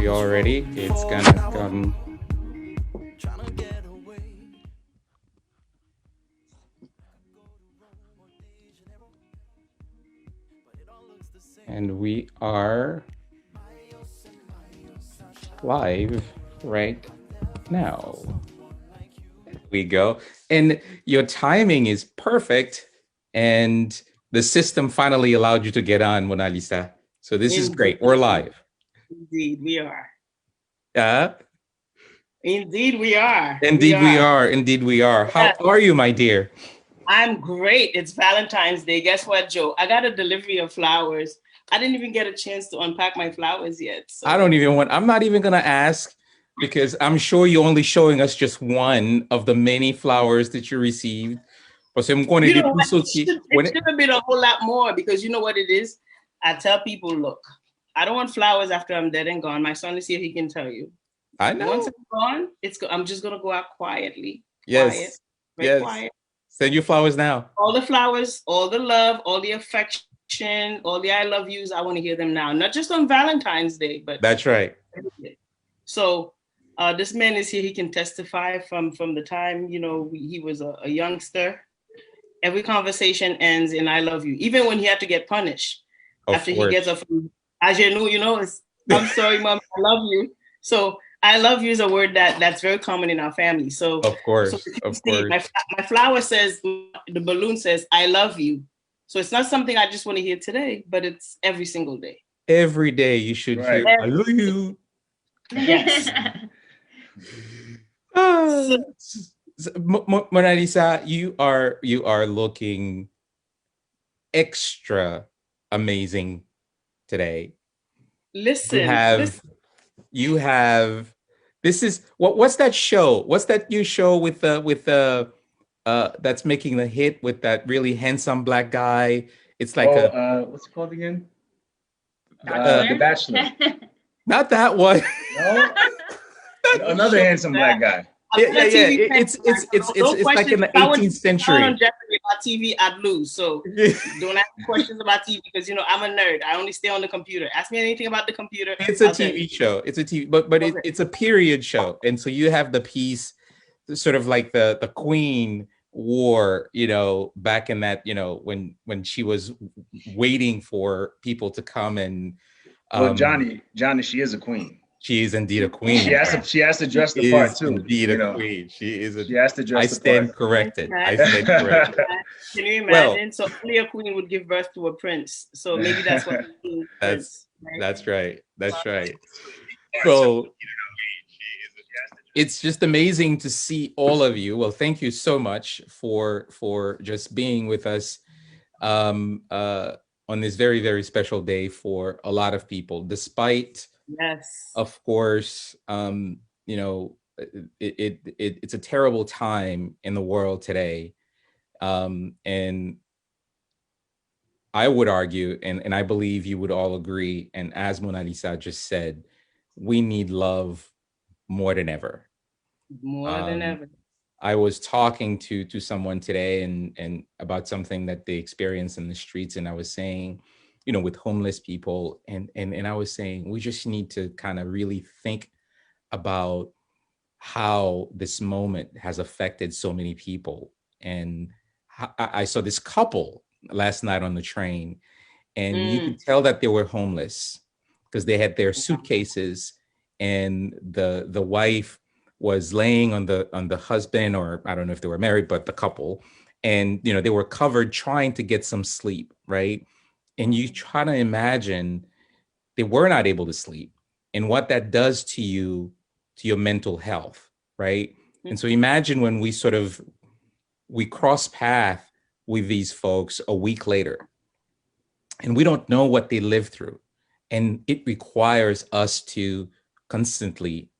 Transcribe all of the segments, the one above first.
we all ready? It's gonna come. And we are live right now. We go. And your timing is perfect. And the system finally allowed you to get on, Mona Lisa. So this is great. We're live. Indeed, we are. Uh, Indeed, we are. Indeed, we are. Indeed, we are. How are you, my dear? I'm great. It's Valentine's Day. Guess what, Joe? I got a delivery of flowers. I didn't even get a chance to unpack my flowers yet. So. I'm not even going to ask because I'm sure you're only showing us just one of the many flowers that you received. It should have been a whole lot more because you know what it is? I tell people, look, I don't want flowers after I'm dead and gone. My son is here, he can tell you. I know. Once I'm gone, I'm just going to go out quietly. Yes. Quiet. Send you flowers now. All the flowers, all the love, all the affection, all the I love yous, I want to hear them now. Not just on Valentine's Day, but that's right. So this man is here. He can testify from the time, he was a youngster. Every conversation ends in I love you. Even when he had to get punished. After he gets up from I'm sorry, Mom, I love you. So I love you is a word that's very common in our family. So of course. My flower says, the balloon says, I love you. So it's not something I just want to hear today, but it's every single day. Every day you should hear, I love you. Yes. Mona Lisa, you are looking extra amazing today. Listen. You have this is what's that show? What's that new show with the that's making the hit with that really handsome black guy? It's like what's it called again? The Bachelor. Not that one. No. Another handsome black guy. Yeah. It's like in the 18th century. On Jeopardy about TV, I'd lose. So don't ask questions about TV because I'm a nerd. I only stay on the computer. Ask me anything about the computer. It's a TV show. It's a TV, but okay. It's a period show, and so you have the piece, sort of like the Queen wore, back in that, when she was waiting for people to come and. Well, Johnny, she is a queen. She is indeed a queen. She has to dress the part too. Indeed a queen. She is. She has to dress. I stand corrected. Can you imagine? So only a queen would give birth to a prince. So maybe that's what. That's right. That's right. So it's just amazing to see all of you. Well, thank you so much for just being with us on this very, very special day for a lot of people, despite. Yes. Of course, it's a terrible time in the world today. And I would argue, and I believe you would all agree, and as Mona Lisa just said, we need love more than ever. More than ever. I was talking to someone today and about something that they experience in the streets, and I was saying, with homeless people. And I was saying, we just need to kind of really think about how this moment has affected so many people. And I saw this couple last night on the train, and you could tell that they were homeless because they had their suitcases, and the wife was laying on the husband, or I don't know if they were married, but the couple, and, they were covered trying to get some sleep. Right. And you try to imagine they were not able to sleep and what that does to you, to your mental health, right? Mm-hmm. And so imagine when we cross path with these folks a week later, and we don't know what they lived through. And it requires us to consistently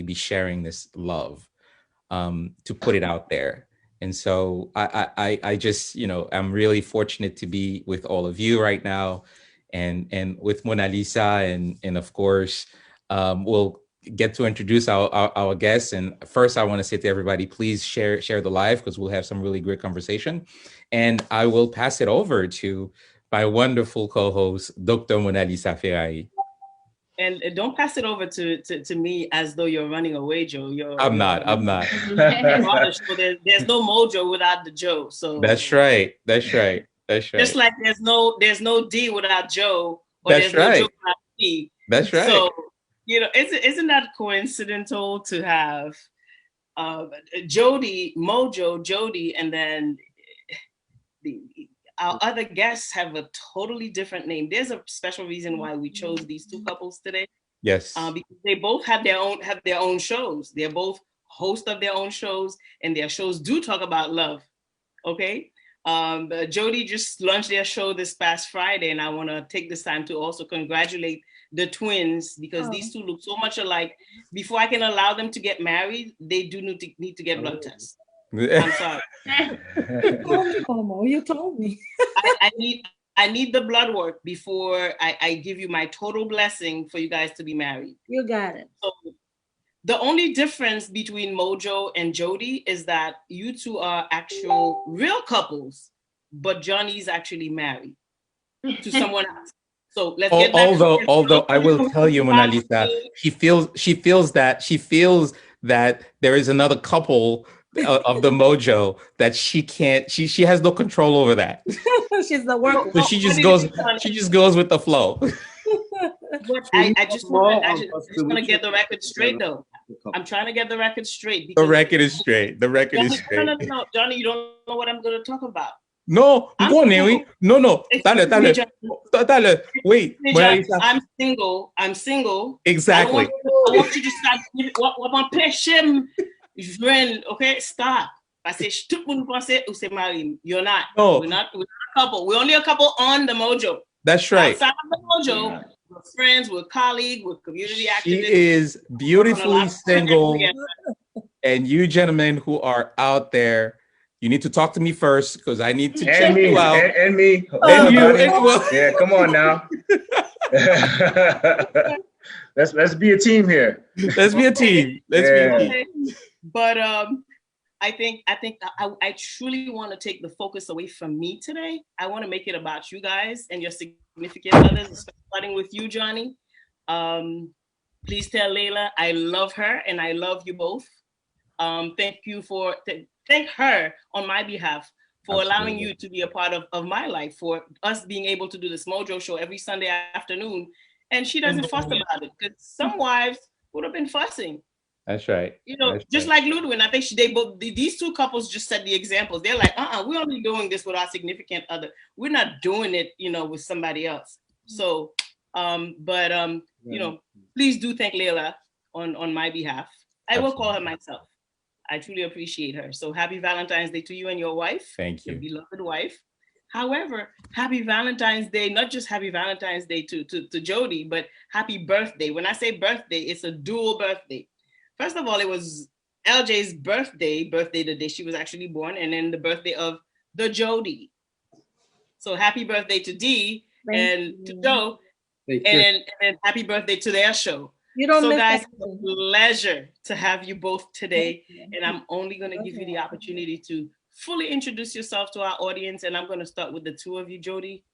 be sharing this love, to put it out there. And so I just, I'm really fortunate to be with all of you right now, and with Mona Lisa, and of course, we'll get to introduce our guests. And first, I want to say to everybody, please share the live, because we'll have some really great conversation. And I will pass it over to my wonderful co-host, Dr. Mona Lisa Ferrari. And don't pass it over to me as though you're running away, Joe. I'm not. So there's no Mojo without the Joe. So that's right. That's right. That's right. Just like there's no D without Joe, or That's there's no right. Joe without D. That's right. So isn't that coincidental to have Jody, Mojo, Jody, and then our other guests have a totally different name. There's a special reason why we chose these two couples today. Yes. Because they both have their own shows. They're both hosts of their own shows, and their shows do talk about love. Okay. Jody just launched their show this past Friday, and I want to take this time to also congratulate the twins, because these two look so much alike. Before I can allow them to get married, they do need to get blood tests. I'm sorry. You told me. I need the blood work before I give you my total blessing for you guys to be married. You got it. So the only difference between Mojo and Jody is that you two are actual real couples, but Johnny's actually married to someone else. So let's get back although I will tell you, Mona Lisa, she feels that there is another couple of the Mojo that she has no control over that. She's the worker. So she just goes with the flow. But I just want to get the record straight, though. I'm trying to get the record straight. The record is straight. No, Johnny, you don't know what I'm going to talk about. No, go on, Naomi. No. Dale. Wait. I'm single. Exactly. I want you to start. What my passion, okay? Stop. I say, you're not. No. We're not a couple. We're only a couple on the Mojo. That's right. Outside of the Mojo, we're friends, we're colleagues, we're community activists. She is beautifully single. And you gentlemen who are out there, you need to talk to me first, because I need to check you out. And me. And you. Yeah, come on now. Let's be a team here. Let's be a team. But I think I truly want to take the focus away from me today. I want to make it about you guys and your significant others, starting with you, Johnny. Please tell Layla I love her and I love you both. Thank her on my behalf for allowing you to be a part of my life, for us being able to do this Mojo Show every Sunday afternoon. And she doesn't fuss about it, because some wives would have been fussing. That's right. Just like Ludwig, I think these two couples just set the examples. They're like, we're only doing this with our significant other. We're not doing it, with somebody else. So, please do thank Layla on my behalf. I will call her myself. I truly appreciate her. So happy Valentine's Day to you and your wife. Thank you. Your beloved wife. However, happy Valentine's Day, not just happy Valentine's Day to Jody, but happy birthday. When I say birthday, it's a dual birthday. First of all, it was LJ's birthday the day she was actually born, and then the birthday of the Jody. So happy birthday to D to Joe, and happy birthday to their show. So guys, it's a pleasure to have you both today, and I'm only going to give you the opportunity to fully introduce yourself to our audience, and I'm going to start with the two of you, Jody,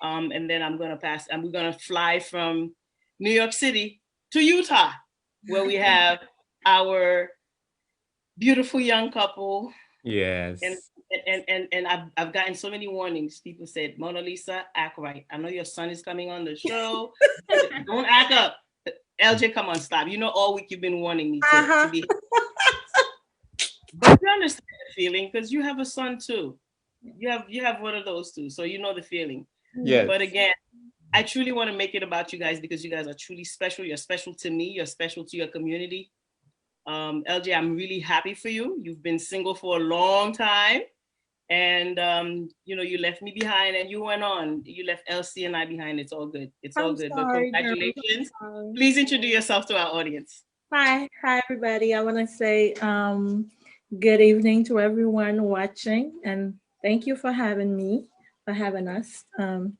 and then I'm going to pass, and we're going to fly from New York City to Utah, where we have our beautiful young couple. Yes. And I've gotten so many warnings. People said, Mona Lisa, act right. I know your son is coming on the show. Don't act up. LJ, come on, stop. All week you've been warning me to be. But you understand the feeling, because you have a son too. You have one of those too, so you know the feeling. Yes. But again, I truly want to make it about you guys, because you guys are truly special. You're special to me. You're special to your community. LJ, I'm really happy for you. You've been single for a long time, and you left me behind and you went on. You left LC and I behind. It's all good. All good. Sorry, but congratulations. Please introduce yourself to our audience. Hi, everybody. I want to say good evening to everyone watching, and thank you for having us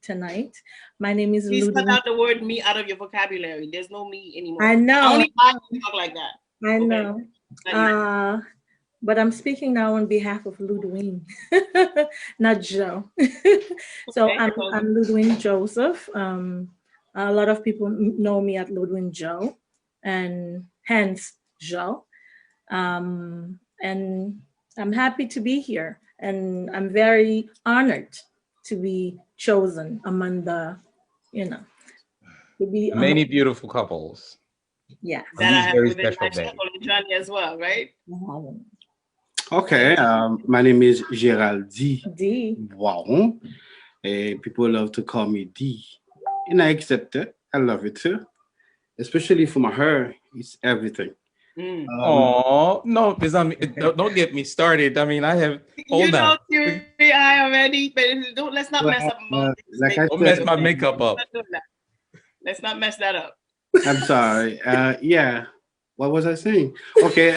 tonight. My name is Please cut out the word me out of your vocabulary. There's no me anymore. I know. Only I can talk like that. I know. But I'm speaking now on behalf of Ludwig, not Joe. So I'm Ludwig Joseph. A lot of people know me at Ludwin Joe, and hence Joe. And I'm happy to be here, and I'm very honored to be chosen among the, you know, to be Many beautiful couples yeah. on That I this have very within special my day. circle and Johnny as well, right? Okay, my name is Geraldi. D. Wow. People love to call me D. And I accept it. I love it too. Especially for my hair, it's everything. Mm. Oh no, because don't get me started. I mean, I have You hold know, on. teary eye already, but don't let's not mess up Moses' like I Don't said, mess my makeup up. Let's not mess that up. I'm sorry. Yeah. What was I saying? Okay.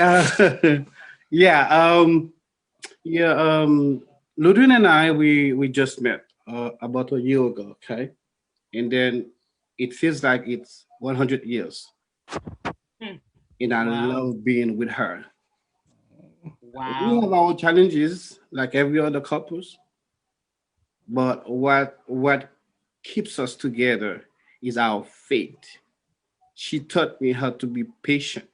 Yeah. Yeah. Ludwin and I, we just met about a year ago. Okay, and then it feels like it's 100 years, Hmm. and I Wow. love being with her. We have Wow. our challenges like every other couples, but what keeps us together is our faith. She taught me how to be patient,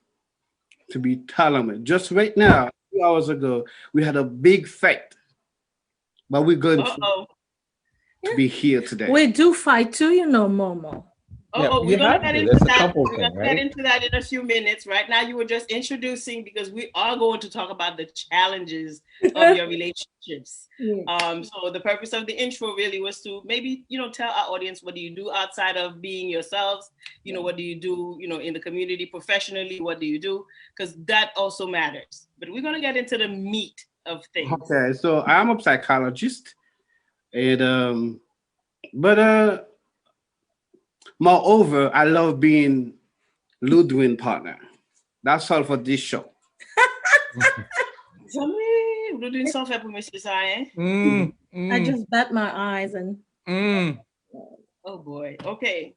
to be tolerant. Just right now, 2 hours ago, we had a big fight, but we're going Uh-oh. to be here today. We do fight too, you know, Momo. Yeah, Oh, you we're gonna have get to. into That's a that. couple We're thing, gonna get right? into that in a few minutes. Right now, you were just introducing because we are going to talk about the challenges of your relationships. Yeah. So the purpose of the intro really was to maybe tell our audience, what do you do outside of being yourselves? What do you do? In the community, professionally, what do you do? Because that also matters. But we're gonna get into the meat of things. Okay, so I'm a psychologist, and but moreover, I love being Ludwin partner. That's all for this show. We're doing something for Mr. Zion. I just bat my eyes and. Oh boy. Okay.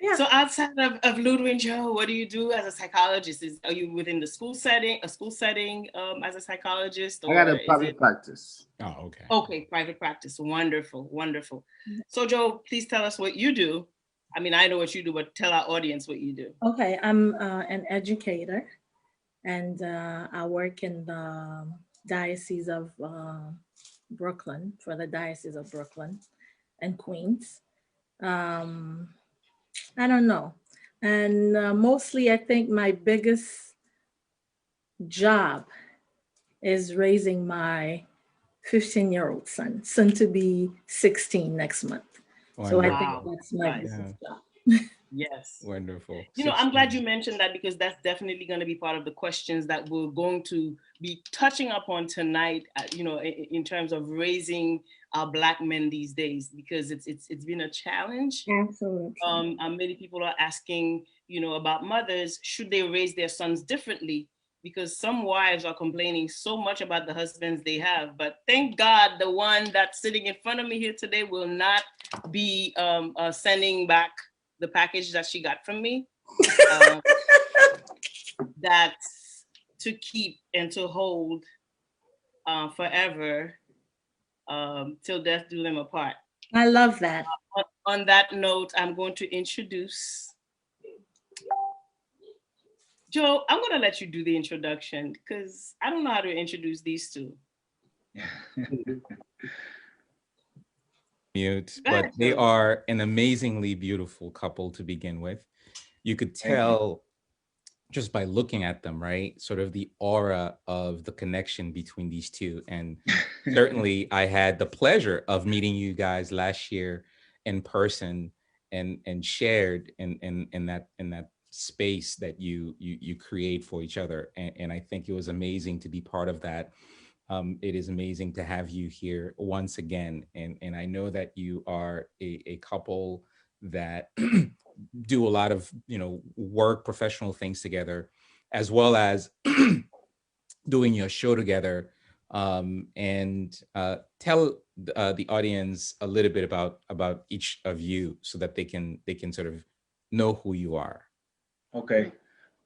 Yeah. So outside of Ludwig Joe, what do you do as a psychologist? Are you within the school setting, as a psychologist, I got or a is private it? practice. Oh, okay. Okay, private practice. Wonderful, wonderful. So Joe, please tell us what you do. I mean, I know what you do, but tell our audience what you do. Okay, I'm an educator, and I work in the Diocese of Brooklyn, for the Diocese of Brooklyn and Queens. I don't know. And mostly, I think my biggest job is raising my 15-year-old son, soon to be 16 next month. So I think Wow. that's my Nice. biggest job. Yes. Wonderful. I'm glad you mentioned that, because that's definitely going to be part of the questions that we're going to be touching upon tonight, in terms of raising our Black men these days, because it's been a challenge. Absolutely. Many people are asking, about mothers, should they raise their sons differently? Because some wives are complaining so much about the husbands they have, but thank God the one that's sitting in front of me here today will not be sending back the package that she got from me. That's to keep and to hold forever, till death do them apart. I love that. On that note, I'm going to introduce Joe. I'm going to let you do the introduction, because I don't know how to introduce these two. Mute, Go but ahead, they Joe. are an amazingly beautiful couple to begin with. You could tell just by looking at them, right? Sort of the aura of the connection between these two. And certainly I had the pleasure of meeting you guys last year in person, and shared in that space that you create for each other. And I think it was amazing to be part of that. It is amazing to have you here once again. And I know that you are a couple that do a lot of, work, professional things together, as well as doing your show together. And tell the audience a little bit about each of you, so that they can sort of know who you are. Okay.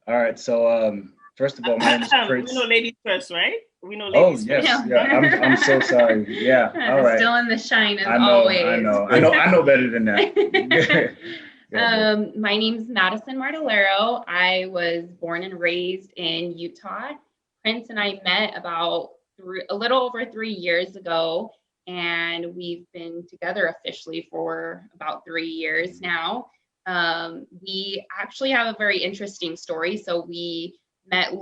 All right. So First of all, my name is Prince. We know ladies first, right? We know Oh ladies yes, first. yeah. I'm so sorry. Yeah, all right. Still in the shine as I know, always. I know better than that. My name's Madison Martellero. I was born and raised in Utah. Prince and I met about a little over 3 years ago, and we've been together officially for about 3 years now. We actually have a very interesting story. So we met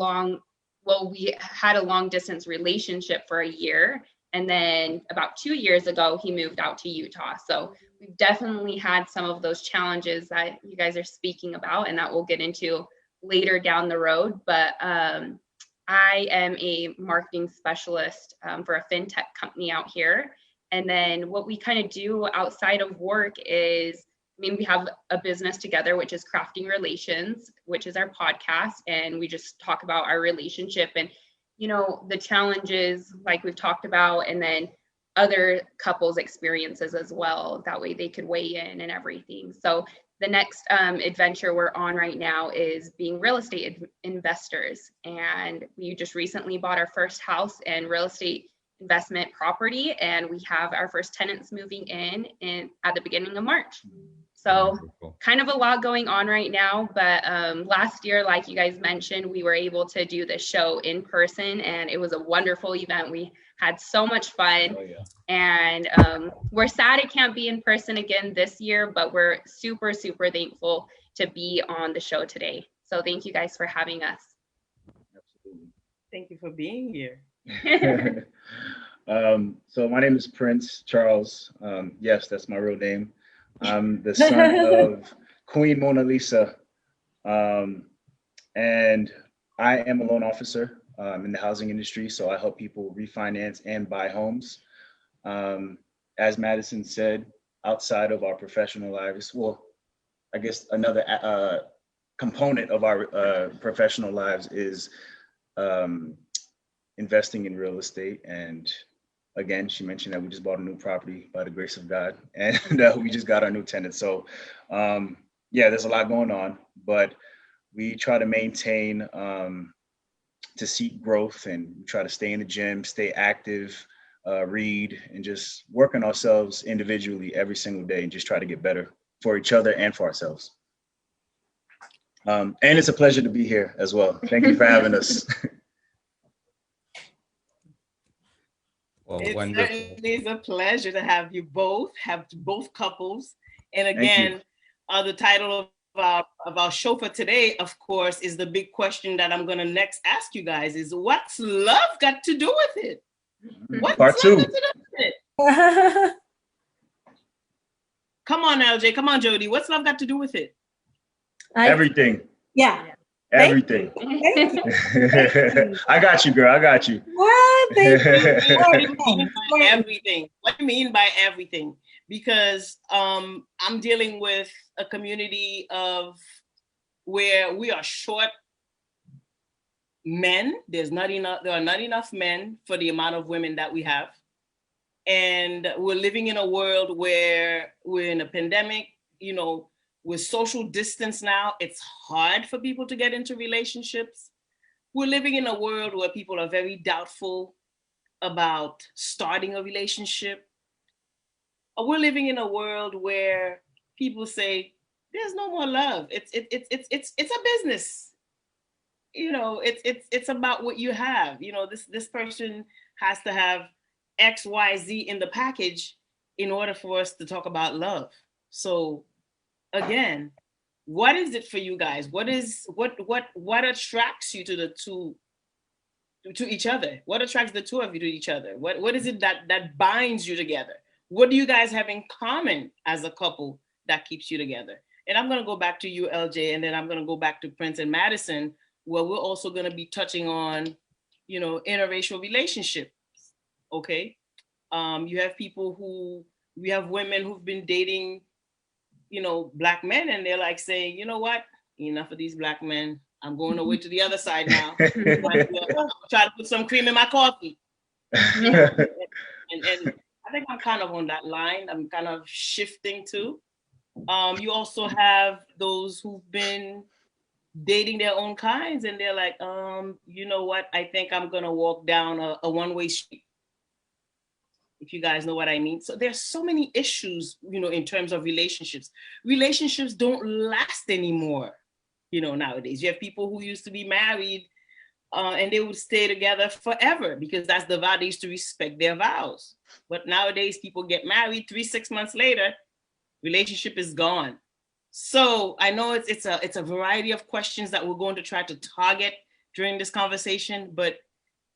we had a long distance relationship for a year. And then about 2 years ago, he moved out to Utah. So we've definitely had some of those challenges that you guys are speaking about, and that we'll get into later down the road. But I am a marketing specialist for a fintech company out here. And then what we kind of do outside of work is, we have a business together, which is Crafting Relations, which is our podcast. And we just talk about our relationship and, the challenges like we've talked about, and then other couples' experiences as well. That way they could weigh in and everything. So the next adventure we're on right now is being real estate investors. And we just recently bought our first house and real estate investment property. And we have our first tenants moving in at the beginning of March. So kind of a lot going on right now, but last year, like you guys mentioned, we were able to do the show in person, and it was a wonderful event. We had so much fun. Oh, yeah. And we're sad it can't be in person again this year, but we're super, super thankful to be on the show today. So thank you guys for having us. Absolutely. Thank you for being here. So my name is Prince Charles. Yes, that's my real name. I'm the son of Queen Mona Lisa, and I am a loan officer in the housing industry. So I help people refinance and buy homes. As Madison said, outside of our professional lives, well, I guess another component of our professional lives is investing in real estate. And again, she mentioned that we just bought a new property by the grace of God, and we just got our new tenant. So yeah, there's a lot going on, but we try to maintain, to seek growth, and try to stay in the gym, stay active, read, and just work on ourselves individually every single day, and just try to get better for each other and for ourselves. And it's a pleasure to be here as well. Thank you for having us. Well, It wonderful. certainly is a pleasure to have both couples. And again, the title of our show for today, of course, is the big question that I'm going to next ask you guys is, what's love got to do with it? What's Part two. love got to do with it? Come on, LJ. Come on, Jody. What's love got to do with it? Everything. Yeah. Everything. Thank you. I got you, girl. I got you. What? Thank you. What do you mean by everything? What do you mean by everything? Because I'm dealing with a community of where we are short men. There are not enough men for the amount of women that we have. And we're living in a world where we're in a pandemic, with social distance now, it's hard for people to get into relationships. We're living in a world where people are very doubtful about starting a relationship. We're living in a world where people say, there's no more love. It's a business. It's about what you have. This person has to have X, Y, Z in the package in order for us to talk about love. So again, what is it for you guys? What attracts you to each other? What attracts the two of you to each other? What is it that binds you together? What do you guys have in common as a couple that keeps you together? And I'm going to go back to you, LJ, and then I'm going to go back to Prince and Madison, where we're also going to be touching on, interracial relationships. Okay. You have we have women who've been dating Black men, and they're like saying, you know what, enough of these Black men. I'm going away to the other side now. I'm try to put some cream in my coffee. And I think I'm kind of on that line. I'm kind of shifting too. You also have those who've been dating their own kinds, and they're like, you know what? I think I'm gonna walk down a one-way street. If you guys know what I mean. So there's so many issues, in terms of relationships. Relationships don't last anymore, nowadays. You have people who used to be married and they would stay together forever because that's the vow. They used to respect their vows. But nowadays people get married 3-6 months later, relationship is gone. So I know it's a variety of questions that we're going to try to target during this conversation, but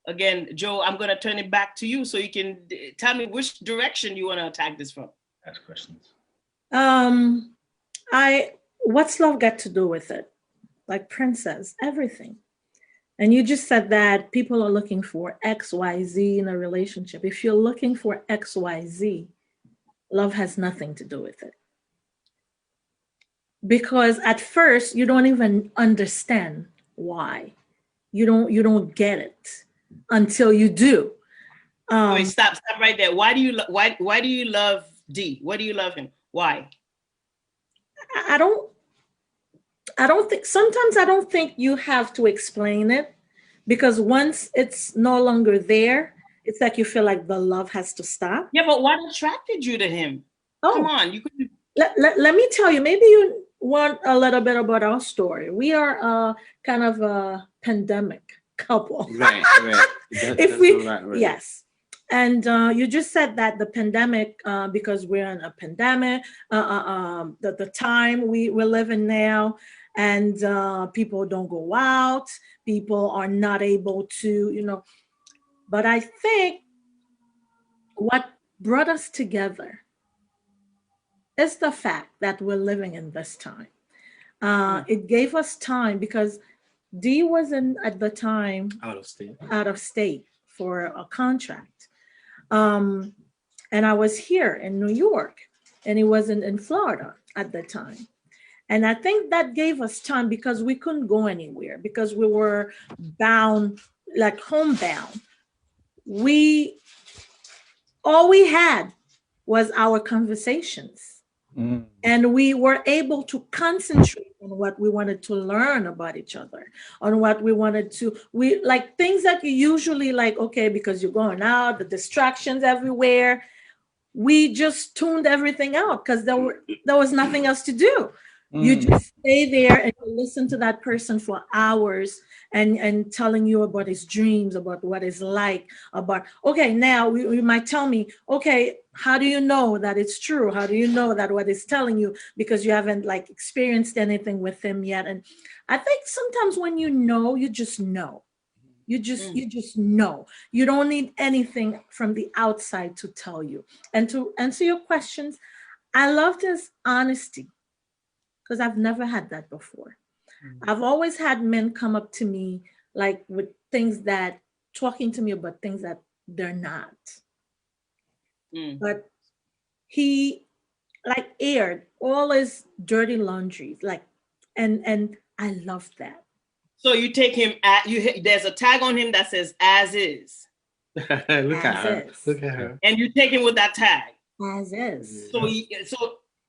again, Joe, I'm going to turn it back to you so you can tell me which direction you want to attack this from. Ask questions. What's love got to do with it? Like Princess, everything. And you just said that people are looking for X, Y, Z in a relationship. If you're looking for X, Y, Z, love has nothing to do with it. Because at first you don't even understand why. You don't get it until you do. Wait, stop right there. Why do you love D? Why do you love him? Why? I don't think, sometimes I don't think you have to explain it, because once it's no longer there, it's like you feel like the love has to stop. Yeah, but what attracted you to him? Come on, you could. Let me tell you, maybe you want a little bit about our story. We are kind of a pandemic couple. Right. Right. Yes. And you just said that the pandemic, because we're in a pandemic, the time we're living now, and people don't go out, people are not able to, but I think what brought us together is the fact that we're living in this time. It gave us time because Dee was at the time Out of state for a contract. And I was here in New York, and he was in Florida at the time. And I think that gave us time because we couldn't go anywhere, because we were bound, like homebound. All we had was our conversations. And we were able to concentrate on what we wanted to learn about each other, on what we wanted to, like things that you usually like, okay, because you're going out, the distractions everywhere. We just tuned everything out because there was nothing else to do. You just stay there and you listen to that person for hours and telling you about his dreams, about what it's like, about, okay, now you might tell me, okay, how do you know that it's true? How do you know that what he's telling you? Because you haven't like experienced anything with him yet. And I think sometimes when you know, you just know. You just know. You don't need anything from the outside to tell you. And to answer your questions, I love this honesty, because I've never had that before. I've always had men come up to me like with things that, talking to me about things that they're not. But he like aired all his dirty laundry, like, and I love that. So you take him there's a tag on him that says "as is." Look at her. And you take him with that tag. As is. So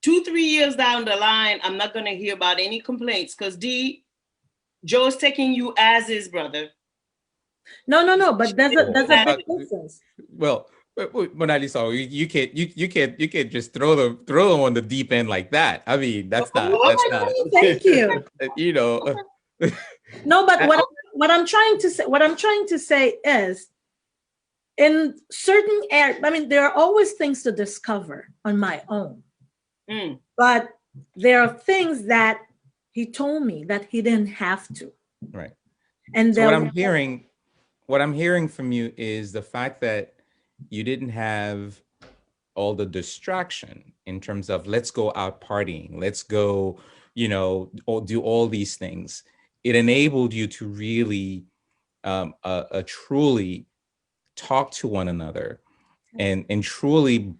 2-3 years down the line, I'm not gonna hear about any complaints because Joe's taking you as is, brother. No. But there's a big difference. Well, Mona Lisa, you can't just throw them on the deep end like that. I mean, that's not. Thank you. No, but what I'm trying to say is, in certain areas, I mean, there are always things to discover on my own. But there are things that he told me that he didn't have to. Right. And so what I'm hearing from you is the fact that you didn't have all the distraction in terms of let's go out partying, let's go, do all these things. It enabled you to really truly talk to one another and truly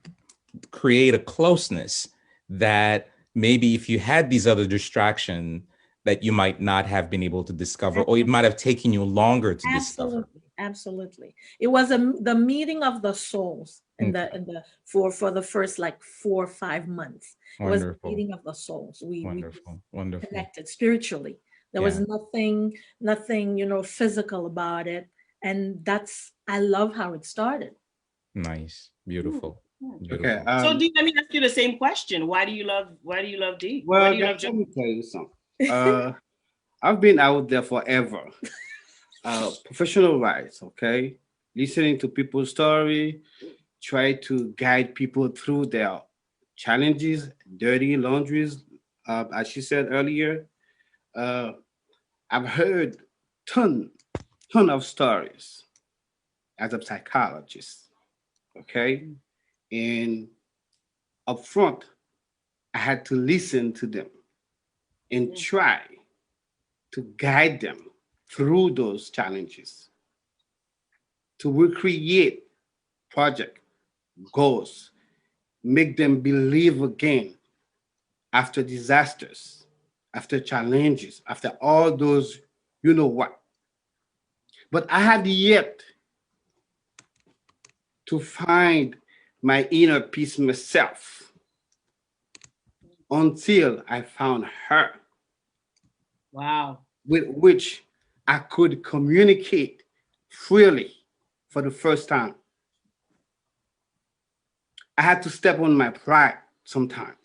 create a closeness that maybe if you had these other distractions that you might not have been able to discover, or it might have taken you longer to discover. Absolutely. It was the meeting of the souls in the for the first like 4 or 5 months. It was the meeting of the souls. We wonderful. connected spiritually. There was nothing, physical about it. And I love how it started. Nice. Beautiful. Okay. Beautiful. So D, let me ask you the same question. Why do you love D? Why Well, do you love let Joe? me tell you something. I've been out there forever. Professional wise, okay? Listening to people's story, try to guide people through their challenges, dirty laundries, as she said earlier. I've heard ton of stories as a psychologist, okay? And up front, I had to listen to them and try to guide them through those challenges, to recreate project goals, make them believe again after disasters, after challenges, after all those, you know what. But I had yet to find my inner peace myself until I found her, Wow. with which I could communicate freely for the first time. I had to step on my pride sometimes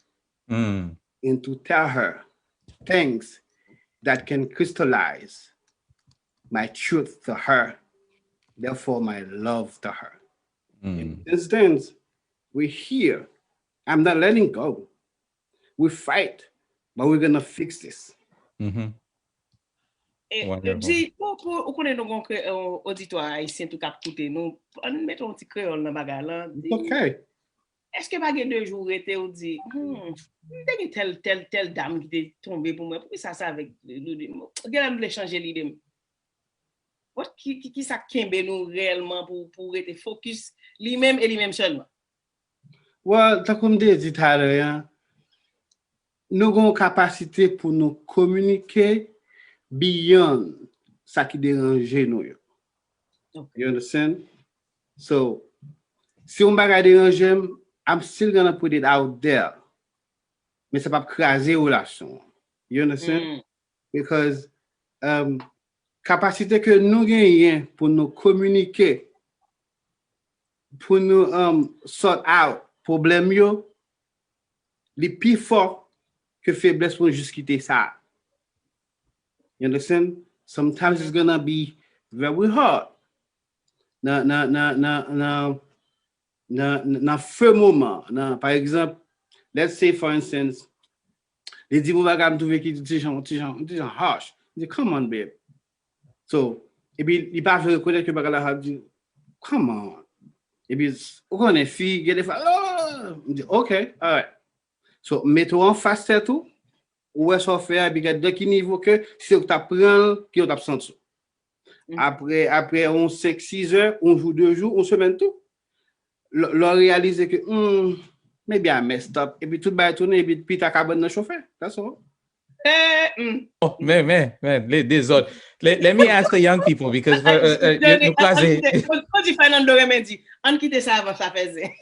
Mm. and to tell her things that can crystallize my truth to her, therefore my love to her. Mm. Since then, we're here. I'm not letting go. We fight, but we're gonna fix this. Mm-hmm. Wonderful. Di, ou konen nou gon auditoire haïtien tout kap koute nou, an meton ti kreol nan bagay lan. It's okay. Est-ce pa gen 2 jours rete ou di, dege tel dame qui te tombe pour moi, pourquoi ça avec gen vle changer l'idée. What qui ça kembe nou réellement pour rete focus lui-même et lui-même seulement. Well, ta comme de dit tout à l'heure, nous avons capacité pour nous communiquer beyond ça qui dérange nous. Okay. You understand? So, si on bagay dérange, I'm still gonna put it out there. Mais ça va pas craser relation. You understand? Because capacité que nous gagnons pour nous communiquer, pour nous sort out problème yo, les plus fort que faiblesse pour juste quitter ça. You understand? Sometimes it's gonna be very hard. Dans feu moment, par exemple, let's say for instance, les dit vous va me trouver qui dit gens harsh. Dit come on babe. So, et puis il pas reconnaître que bagala dit come on. Et puis on connaît fille, il y a des fois dit okay, all right. So, mettons en face de tout. Ou est-ce qu'on fait avec de qui niveau que si on t'apprend qui on t'absente. Après on 5-6 heures, on joue 2 jours, on semaine tout. L'on réalise que maybe I messed up et puis tout va tourner et puis ta cabane dans chauffeur. That's all. Oh, man, this autres. Let me ask the young people because nous placer. Quand tu fais un remède, on quitte ça avant ça faisait.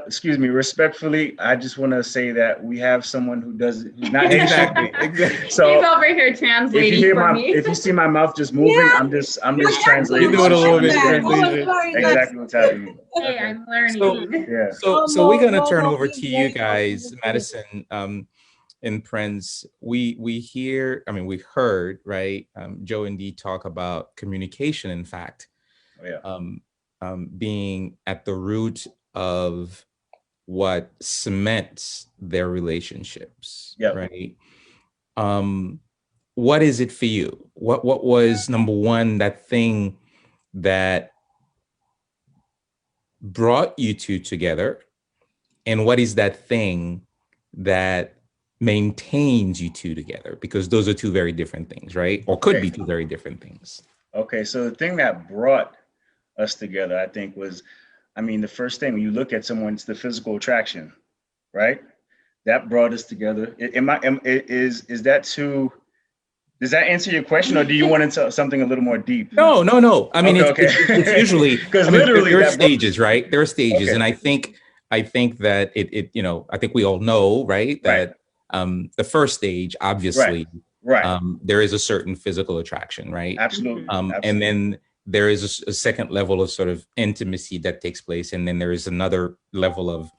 Excuse me, respectfully, I just want to say that we have someone who's not Exactly. So he's over here translating if you see my mouth just moving, I'm just translating. You're doing a little bit Exactly what's happening. Hey, I'm learning. So we're gonna turn over to you guys, Madison, and Prince. We heard, right? Joe and Dee talk about communication, in fact. Being at the root of what cements their relationships, right? What is it for you? What was number one, that thing that brought you two together? And what is that thing that maintains you two together? Because those are two very different things, right? Or could be two very different things. Okay, so the thing that brought us together, I think, was, the first thing when you look at someone, it's the physical attraction, right? That brought us together. Is that too? Does that answer your question, or do you want into something a little more deep? No. It's usually because literally there are stages, right? There are stages, and I think that it I think we all know, right, that the first stage, obviously, Right. there is a certain physical attraction, right? Absolutely. And Absolutely. then there is a second level of sort of intimacy that takes place, and then there is another level of,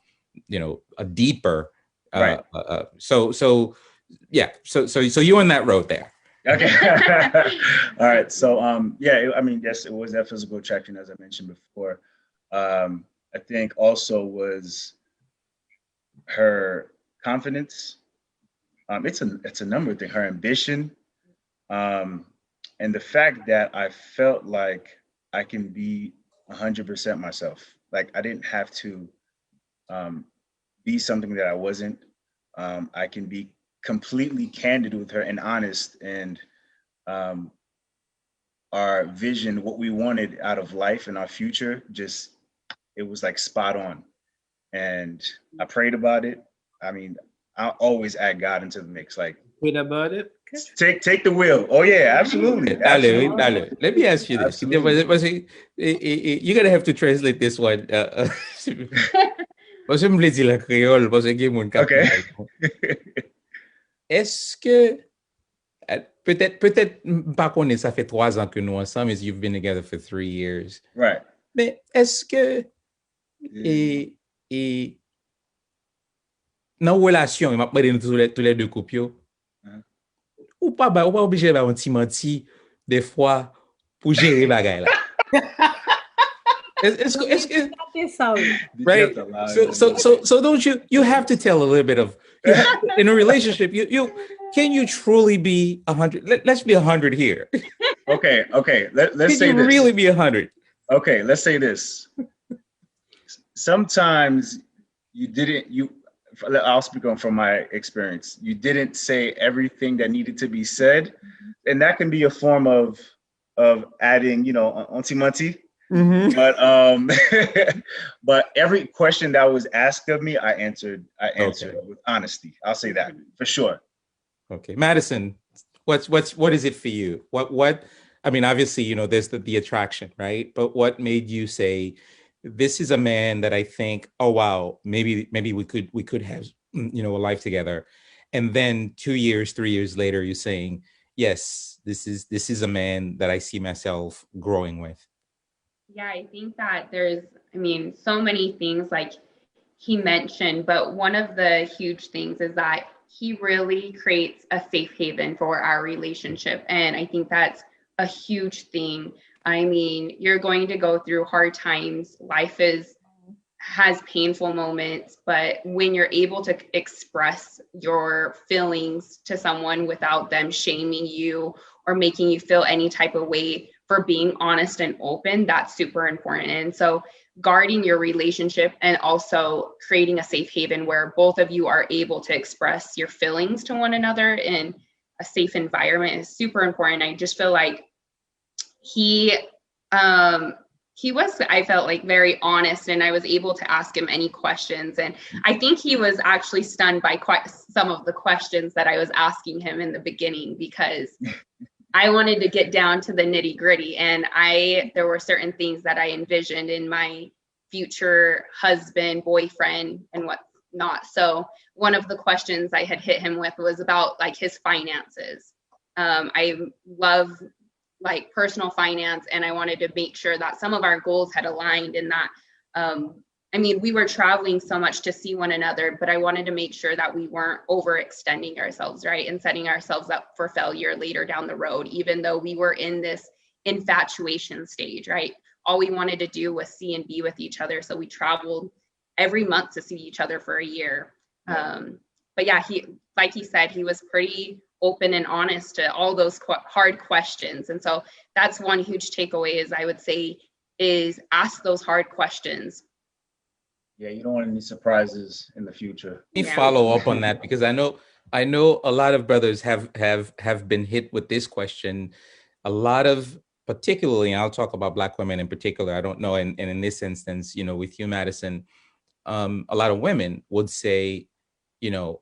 a deeper. Right. So yeah. So you're on that road there. Okay. All right. So yeah, I mean, yes, it was that physical attraction, as I mentioned before. I think also was her confidence. It's a number of things. Her ambition, and the fact that I felt like I can be 100% myself. Like I didn't have to be something that I wasn't. I can be completely candid with her and honest, and our vision, what we wanted out of life and our future, just it was like spot on. And I prayed about it. I mean, I always add God into the mix. Like, Wait about it. take the wheel. Oh yeah, absolutely. Dale. Let me ask you this. You're gonna have to translate this one. Parce que me dit la créole, parce que mon cap. Okay. Est-ce que peut-être pas qu'on est, ça fait 3 ans que nous ensemble, as you've been together for 3 years. Right. Mais est-ce que et dans relation, il m'a parlé de tous les deux couples, ou pas obligé d'avoir un petit menti des fois pour gérer bagaille là. Est-ce que right? So don't you have to tell a little bit of in a relationship, you can you truly be 100? Let's be 100 here. Okay. Let's say can this. You really be 100? Okay, let's say this. Sometimes I'll speak on from my experience. You didn't say everything that needed to be said, and that can be a form of adding, onti-munti. Mm-hmm. But every question that was asked of me, I answered with honesty. I'll say that for sure. Okay, Madison, what is it for you? What? I mean, obviously, there's the attraction, right? But what made you say, this is a man that I think, oh wow, maybe we could have a life together, and then 2 years, 3 years later, you're saying, yes, this is a man that I see myself growing with. Yeah, I think that there's, so many things like he mentioned, but one of the huge things is that he really creates a safe haven for our relationship. And I think that's a huge thing. You're going to go through hard times. Life has painful moments, but when you're able to express your feelings to someone without them shaming you or making you feel any type of way for being honest and open, that's super important. And so guarding your relationship and also creating a safe haven where both of you are able to express your feelings to one another in a safe environment is super important. I just feel like he was, I felt like, very honest, and I was able to ask him any questions. And I think he was actually stunned by quite some of the questions that I was asking him in the beginning, because I wanted to get down to the nitty gritty. And there were certain things that I envisioned in my future husband, boyfriend, and whatnot. So one of the questions I had hit him with was about like his finances. I love like personal finance, and I wanted to make sure that some of our goals had aligned in that. We were traveling so much to see one another, but I wanted to make sure that we weren't overextending ourselves, right? And setting ourselves up for failure later down the road, even though we were in this infatuation stage, right? All we wanted to do was see and be with each other. So we traveled every month to see each other for a year. But yeah, like he said, he was pretty open and honest to all those hard questions. And so that's one huge takeaway is I would say is ask those hard questions. Yeah, you don't want any surprises in the future. Let me follow up on that, because I know a lot of brothers have been hit with this question. A lot of, particularly, and I'll talk about Black women in particular. I don't know, and in this instance, with you, Madison, a lot of women would say, the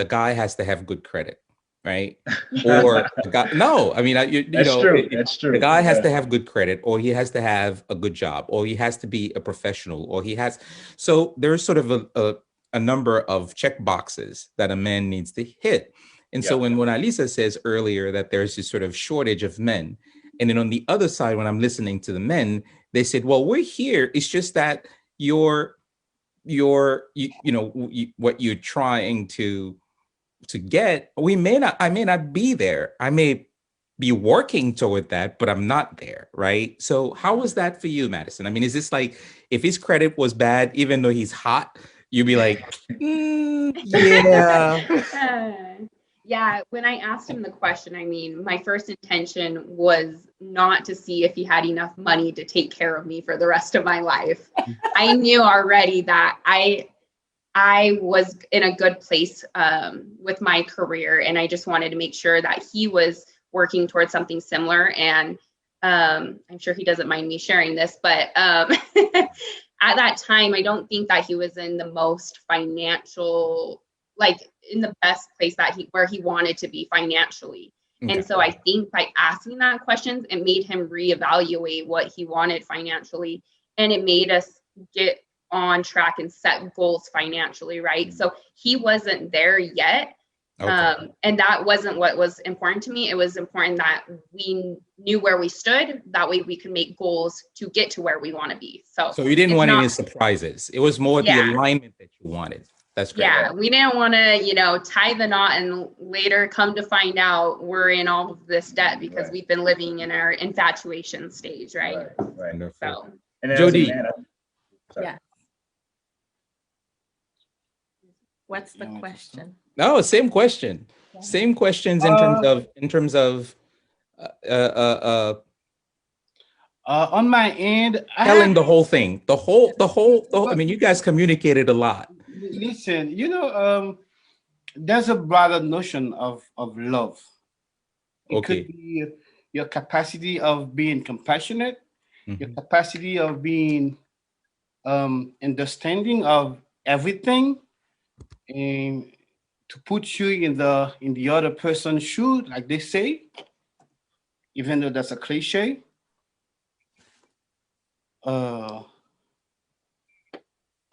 guy has to have good credit, right? Or the guy, no, That's true. The guy has to have good credit, or he has to have a good job, or he has to be a professional, or he has. So there's sort of a number of check boxes that a man needs to hit. And so Yeah. when Mona Lisa says earlier that there's this sort of shortage of men, and then on the other side, when I'm listening to the men, they said, well, we're here. It's just that what you're trying to get, I may not be there. I may be working toward that, but I'm not there, right? So how was that for you, Madison? I mean, is this like, if his credit was bad, even though he's hot, you'd be like, yeah. Yeah, when I asked him the question, I mean, my first intention was not to see if he had enough money to take care of me for the rest of my life. I knew already that I was in a good place with my career, and I just wanted to make sure that he was working towards something similar. And I'm sure he doesn't mind me sharing this, but at that time, I don't think that he was in the most financial, like in the best place where he wanted to be financially. Okay. And so I think by asking that questions, it made him reevaluate what he wanted financially, and it made us get on track and set goals financially, right? So he wasn't there yet. Okay. And that wasn't what was important to me. It was important that we knew where we stood. That way we could make goals to get to where we want to be. So you didn't want any surprises. It was more the alignment that you wanted. That's great. Yeah, we didn't want to, tie the knot and later come to find out we're in all of this debt because we've been living in our infatuation stage, right? Right. So, and Jody. Yeah. What's the question? No, same question. Yeah. Same questions in terms of on my end, telling the whole thing. The whole I mean, you guys communicated a lot. Listen, there's a broader notion of love. It could be your capacity of being compassionate, your capacity of being understanding of everything, and to put you in the other person's shoe, like they say, even though that's a cliche.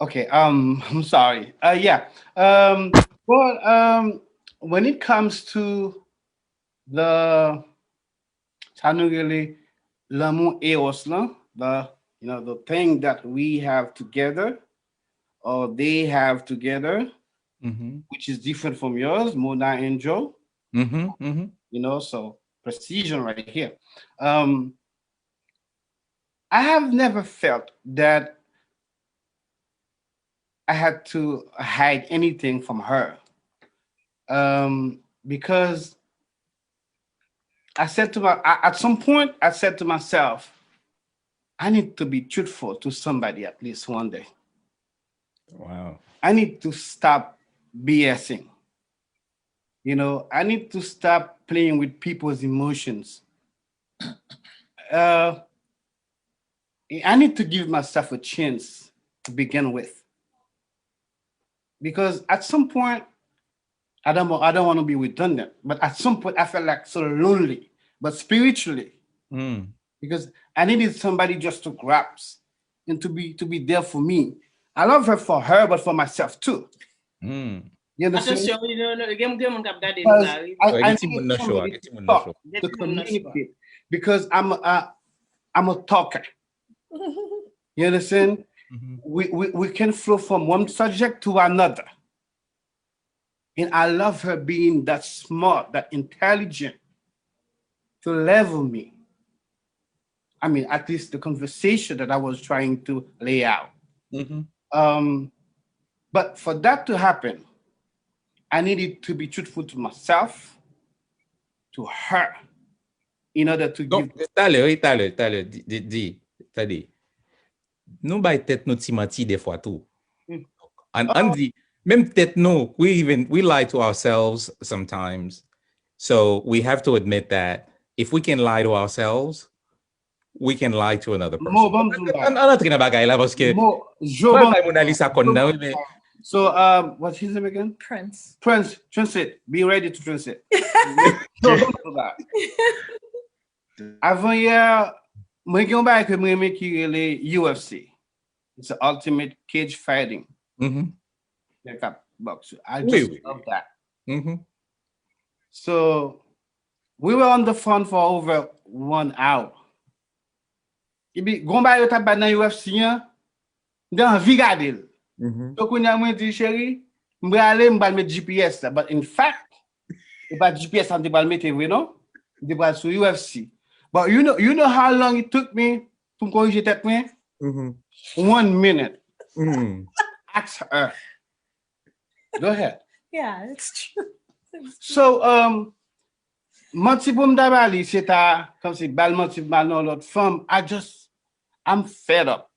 Okay, I'm sorry. When it comes to the l'amour eros, the thing that we have together or they have together, which is different from yours, Mona and Joe. So precision right here. I have never felt that I had to hide anything from her, because at some point I said to myself, I need to be truthful to somebody at least one day. Wow. I need to stop BSing. I need to stop playing with people's emotions. I need to give myself a chance to begin with. Because at some point, I don't want to be redundant, but at some point I felt like so lonely, but spiritually, because I needed somebody just to grasp and to be there for me. I love her for her, but for myself too. You understand? I need somebody to talk, to communicate, because I'm a talker. You understand? We can flow from one subject to another. And I love her being that smart, that intelligent, to level me. I mean, at least the conversation that I was trying to lay out. But for that to happen, I needed to be truthful to myself, to her, in order to give. Tade. Nous bay tête nou ti menti des fois tout. And dit, même tête nou, we lie to ourselves sometimes. So we have to admit that if we can lie to ourselves, we can lie to another person. I'm not thinking about guy là parce que so what's his name again? Prince. Translate. Be ready to translate. Avant hier, moi qui on que moi qui les UFC. It's the ultimate cage fighting. The cap box. I Oui, just oui, love oui. that. Mm-hmm. So we were on the phone for over 1 hour. Ibi gomba yo tap nan UFC an, dan vi gade l. Mm-hmm. So kounya mwen di chéri, mwen ale mbal met GPS la, but in fact, e pa GPS an de bal mette vwe non? De bal sou UFC. But you know how long it took me pou korije tet mwen? Mm-hmm. 1 minute. Mm. Ask her. Go ahead. Yeah, it's true. So, manti pou mda bali, se ta, kom si bal manti bal nan lot femme, I'm fed up.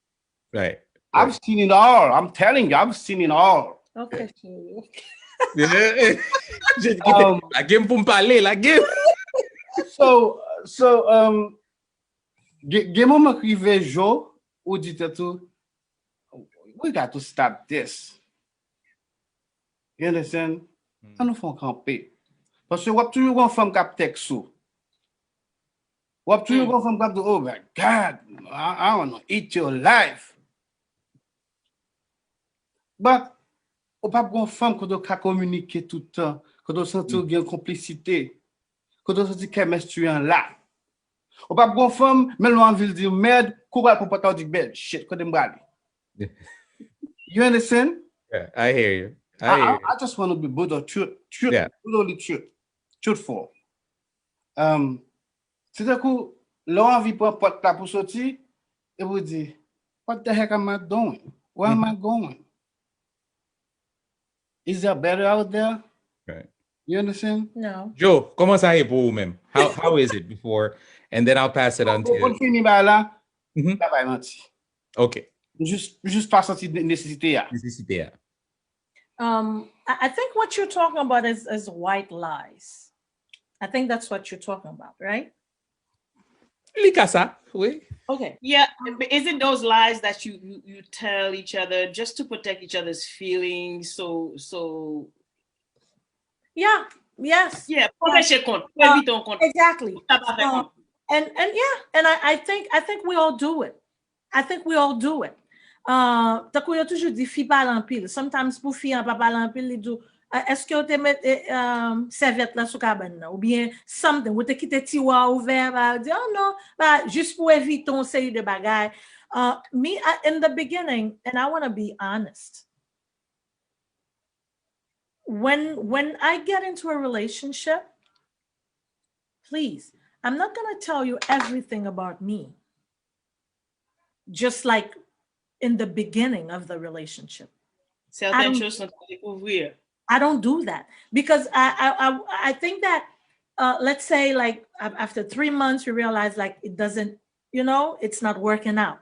Right. I've seen it all. I'm telling you, I've seen it all. Okay, chérie. La game pou m'pale, la game. So, gen moun mwen krive jo, ou di tatou, we got to stop this. You understand? An nou fon kampe. Parce wap tou yon femme kap tek sou. Wap tou yon femme kap do, oh my God, I want to eat your life. But, ou pa gon femme kodo ka komunike toutan, kodo senti ou gen complicité, kodo senti chemistry an la. Ou pa gon femme, men lo anvil di merde, kou gal pou pata ou dik bed, shit, kode mbali. You understand? Yeah, I hear you. I I just want to be Buddha, Yeah. truthful. C'est d'un coup, l'on envie pour porte là pour sortir, et vous dit, what the heck am I doing? Where am I going? Is there better out there? Right. You understand? No. Joe, comment ça est pour vous-même? How is it before? And then I'll pass it on Pour to finir par là, Mhm. ça va menti. Okay. Juste pas senti nécessité. Yeah. I think what you're talking about is white lies. I think that's what you're talking about, right? Likasa, oui. Okay. Yeah, but is it those lies that you tell each other just to protect each other's feelings? So Yeah. Yes. yeah, protéger compte, évite ton compte. Exactly. T'as pas fait compte. And yeah, and I think we all do it. I think we all do it. Tako yo toujou di fi pale an pil. Sometimes pou fi an pa pale an pil, li do, eske yo te met servet la sou kaban nan? Ou bien something, ou te kite tiwa ouver, di, oh no, just pou eviton seri de bagay. In the beginning, and I want to be honest, when I get into a relationship, please, I'm not going to tell you everything about me. Just like in the beginning of the relationship. Certaines choses sont à découvrir. I don't do that because I think that let's say like after 3 months you realize like it doesn't, it's not working out.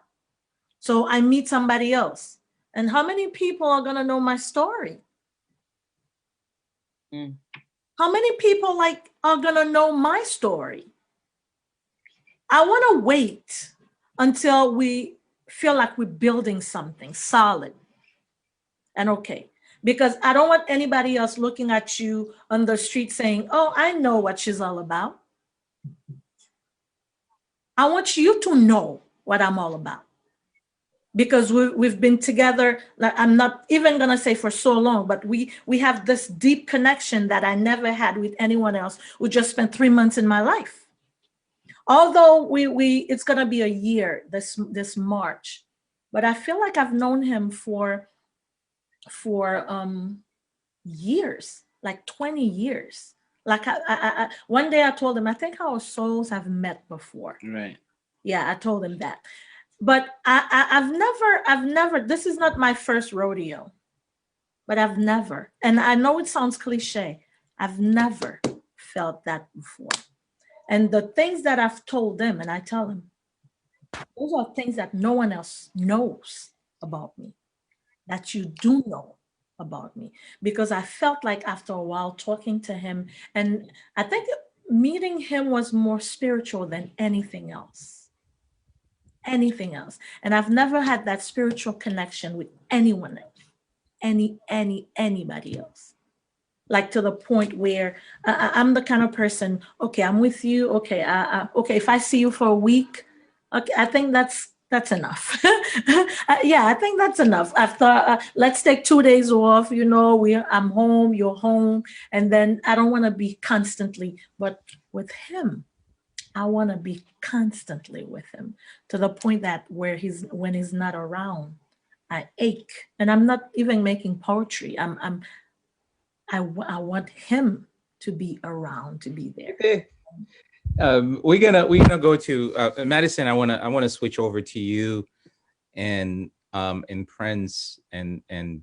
So I meet somebody else. And how many people are going to know my story? How many people are going to know my story? I want to wait until we feel like we're building something solid and okay. Because I don't want anybody else looking at you on the street saying, oh, I know what she's all about. I want you to know what I'm all about. Because we've been together, like, I'm not even going to say for so long, but we have this deep connection that I never had with anyone else who just spent 3 months in my life. Although it's going to be a year this March, but I feel like I've known him for years, like 20 years. Like I one day I told him, I think our souls have met before. Right. Yeah, I told him that. But I've never, this is not my first rodeo, but I've never, and I know it sounds cliche, I've never felt that before. And the things that I've told them, and I tell them, those are things that no one else knows about me, that you do know about me. Because I felt like after a while talking to him, and I think meeting him was more spiritual than anything else. Anything else. And I've never had that spiritual connection with anyone else, anybody else. Like to the point where I'm the kind of person, okay, I'm with you. Okay, okay, if I see you for a week, okay, I think that's that's enough. Yeah, I think that's enough. I've thought, let's take 2 days off. I'm home, you're home, and then I don't want to be constantly. But with him, I want to be constantly with him to the point that when he's not around, I ache, and I'm not even making poetry. I want him to be around, to be there. Okay. We're gonna go to Madison. I wanna switch over to you and Prince and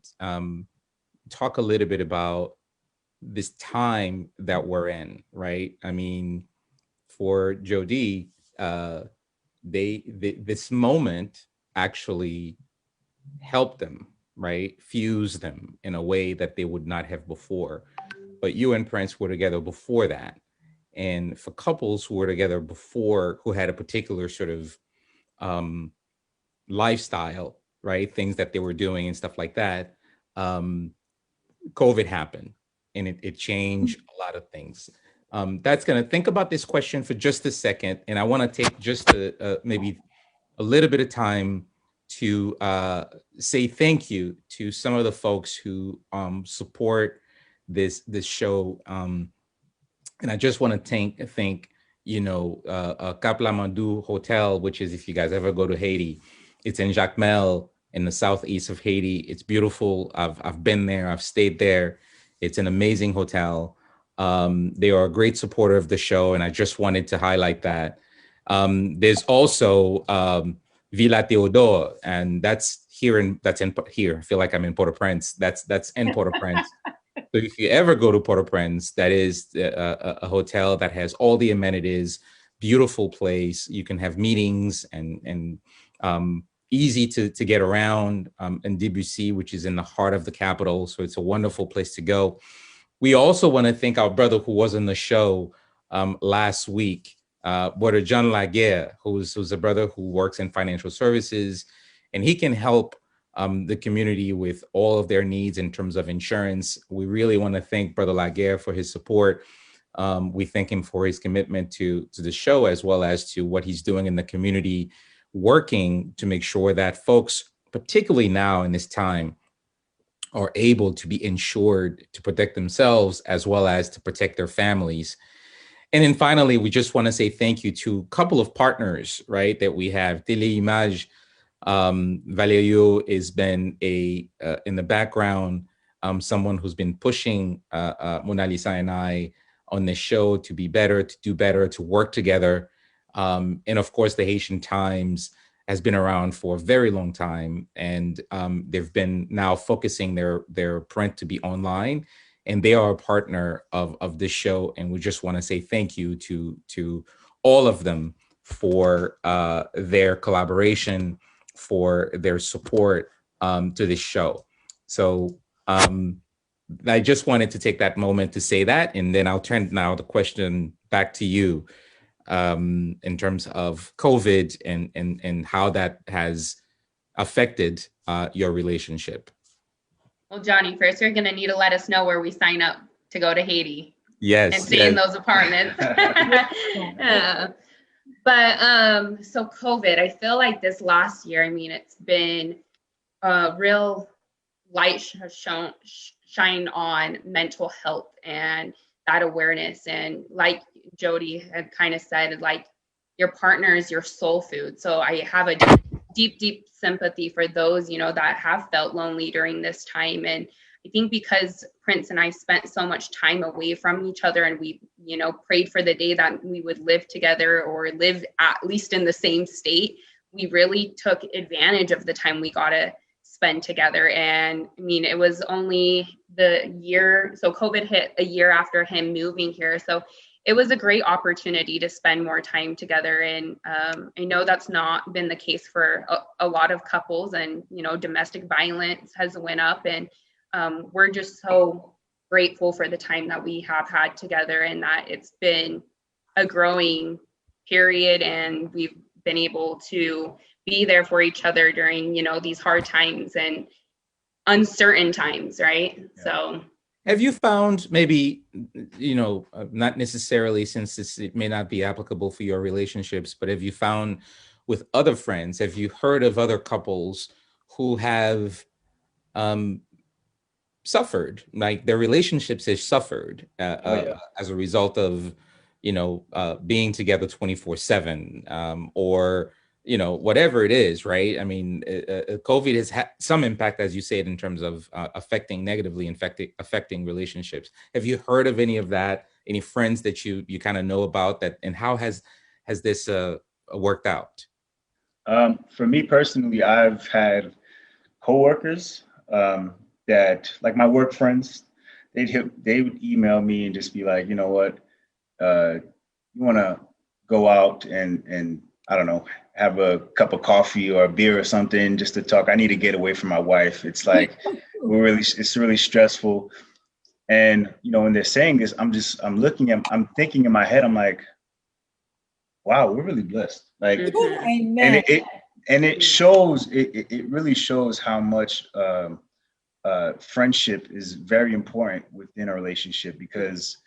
talk a little bit about this time that we're in, right? I mean, for Jody, this moment actually helped them, right? Fuse them in a way that they would not have before. But you and Prince were together before that. And for couples who were together before, who had a particular sort of lifestyle, right? Things that they were doing and stuff like that, COVID happened and it changed a lot of things. That's going to think about this question for just a second. And I want to take just maybe a little bit of time to say thank you to some of the folks who support this show. And I just want to thank Cap Lamandou Hotel, which is, if you guys ever go to Haiti, it's in Jacmel in the southeast of Haiti. It's beautiful. I've been there. I've stayed there. It's an amazing hotel. They are a great supporter of the show, and I just wanted to highlight that. There's also Villa Theodore, and that's here. I feel like I'm in Port-au-Prince. That's in Port-au-Prince. So if you ever go to Port-au-Prince, that is a hotel that has all the amenities, beautiful place. You can have meetings and easy to get around in Debussy, which is in the heart of the capital. So it's a wonderful place to go. We also want to thank our brother who was on the show last week, Brother John Laguerre, who's a brother who works in financial services, and he can help the community with all of their needs in terms of insurance. We really want to thank Brother Laguerre for his support. We thank him for his commitment to the show, as well as to what he's doing in the community, working to make sure that folks, particularly now in this time, are able to be insured to protect themselves as well as to protect their families. And then finally, we just want to say thank you to a couple of partners, right, that we have. Teleimage, Valerio has been in the background, someone who's been pushing Mona Lisa and I on this show to be better, to do better, to work together. And of course, the Haitian Times has been around for a very long time, and they've been now focusing their print to be online, and they are a partner of this show. And we just want to say thank you to all of them for their collaboration, for their support to this show. So I just wanted to take that moment to say that, and then I'll turn now the question back to you in terms of COVID and how that has affected your relationship. Well, Johnny, first you're going to need to let us know where we sign up to go to Haiti. Yes. And stay in those apartments. But so COVID, I feel like this last year, I mean, it's been a real light shine on mental health and that awareness. And like Jody had kind of said, like, your partner is your soul food. So I have a deep sympathy for those, that have felt lonely during this time. And I think because Prince and I spent so much time away from each other, and we, prayed for the day that we would live together or live at least in the same state, we really took advantage of the time we got to spend together. And I mean, it was only the year, so COVID hit a year after him moving here. So it was a great opportunity to spend more time together. And I know that's not been the case for a lot of couples, and, domestic violence has went up, and we're just so grateful for the time that we have had together, and that it's been a growing period, and we've been able to be there for each other during, these hard times and uncertain times, right? Yeah. So have you found maybe, not necessarily, since it may not be applicable for your relationships, but have you found with other friends, have you heard of other couples who have suffered, like their relationships have suffered as a result of, being together 24/7, or, whatever it is, right? I mean, COVID has had some impact, as you said, in terms of negatively affecting relationships. Have you heard of any of that? Any friends that you kind of know about that, and how has this worked out? For me personally, I've had coworkers that, like my work friends, they would email me and just be like, you know what, you want to go out and I don't know, have a cup of coffee or a beer or something just to talk. I need to get away from my wife. It's like it's really stressful. And when they're saying this, I'm thinking in my head, I'm like, wow, we're really blessed. Like, and it shows, it really shows how much friendship is very important within a relationship, because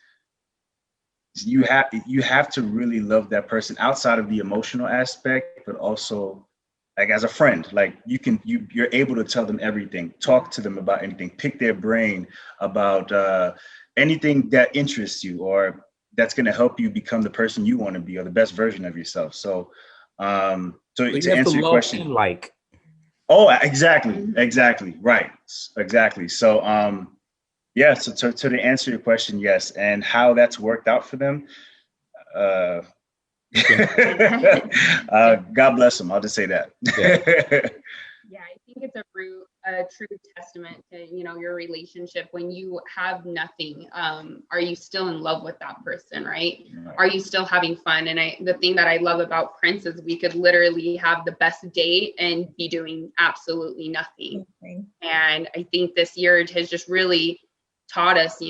you have to really love that person outside of the emotional aspect, but also like as a friend. Like you're able to tell them everything, talk to them about anything, pick their brain about anything that interests you or that's going to help you become the person you want to be or the best version of yourself. So to answer your question, like, oh, exactly, right, exactly. So yeah, so to answer your question, yes, and how that's worked out for them, God bless them. I'll just say that. Yeah, I think it's a true testament to, your relationship. When you have nothing, are you still in love with that person, right? Are you still having fun? And the thing that I love about Prince is we could literally have the best date and be doing absolutely nothing. And I think this year has just really taught us,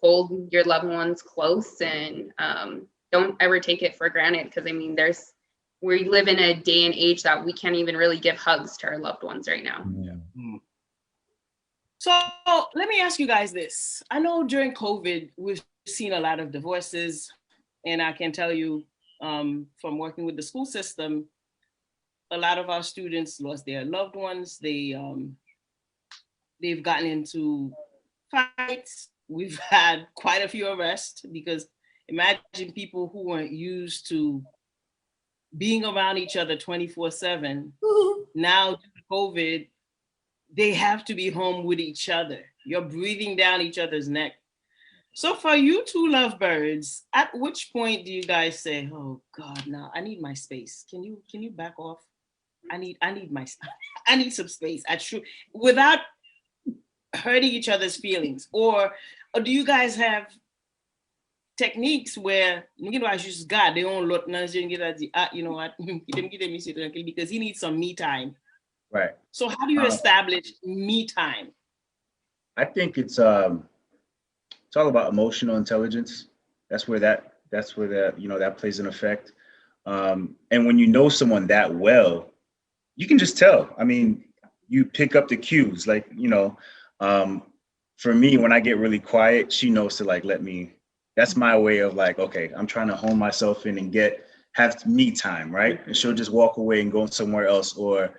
hold your loved ones close and don't ever take it for granted. Because I mean, we live in a day and age that we can't even really give hugs to our loved ones right now. Yeah. So let me ask you guys this. I know during COVID, we've seen a lot of divorces, and I can tell you from working with the school system, a lot of our students lost their loved ones. They've gotten into fights. We've had quite a few arrests, because imagine people who weren't used to being around each other 24/7. Now, due to COVID, they have to be home with each other. You're breathing down each other's neck. So for you two lovebirds, at which point do you guys say, "Oh God, now I need my space. Can you back off? I need I need some space." Without hurting each other's feelings, or do you guys have techniques where as just God, they don't lot because he needs some me time. Right. So how do you establish me time? I think it's all about emotional intelligence. That's where that that plays an effect. And when you know someone that well, you can just tell. I mean, you pick up the cues. Like, for me, when I get really quiet, she knows to like let me. That's my way of like, okay, I'm trying to hone myself in and have me time, right? And she'll just walk away and go somewhere else, or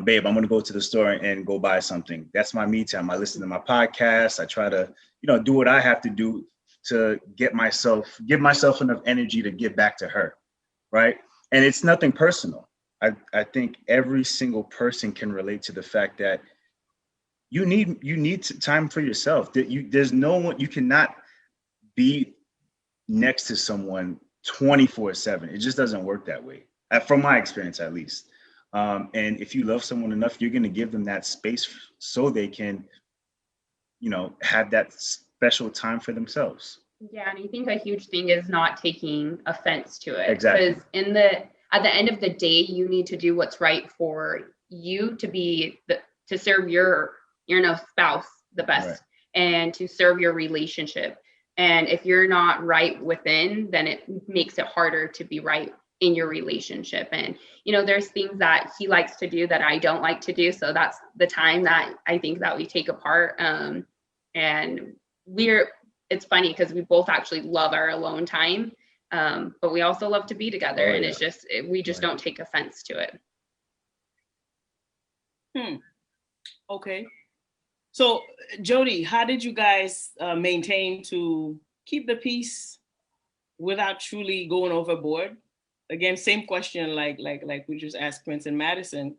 babe, I'm gonna go to the store and go buy something. That's my me time. I listen to my podcast. I try to, do what I have to do to give myself enough energy to get back to her, right? And it's nothing personal. I think every single person can relate to the fact that you need time for yourself. There's no one, you cannot be next to someone 24/7. It just doesn't work that way, from my experience at least. And if you love someone enough, you're going to give them that space so they can, have that special time for themselves. Yeah, and I think a huge thing is not taking offense to it. Exactly. Because at the end of the day, you need to do what's right for you to serve your spouse the best, right, and to serve your relationship. And if you're not right within, then it makes it harder to be right in your relationship. And, there's things that he likes to do that I don't like to do. So that's the time that I think that we take apart. And it's funny because we both actually love our alone time. But we also love to be together, and it's just, we just don't take offense to it. Okay. So, Jody, how did you guys maintain to keep the peace without truly going overboard? Again, same question like we just asked Prince and Madison.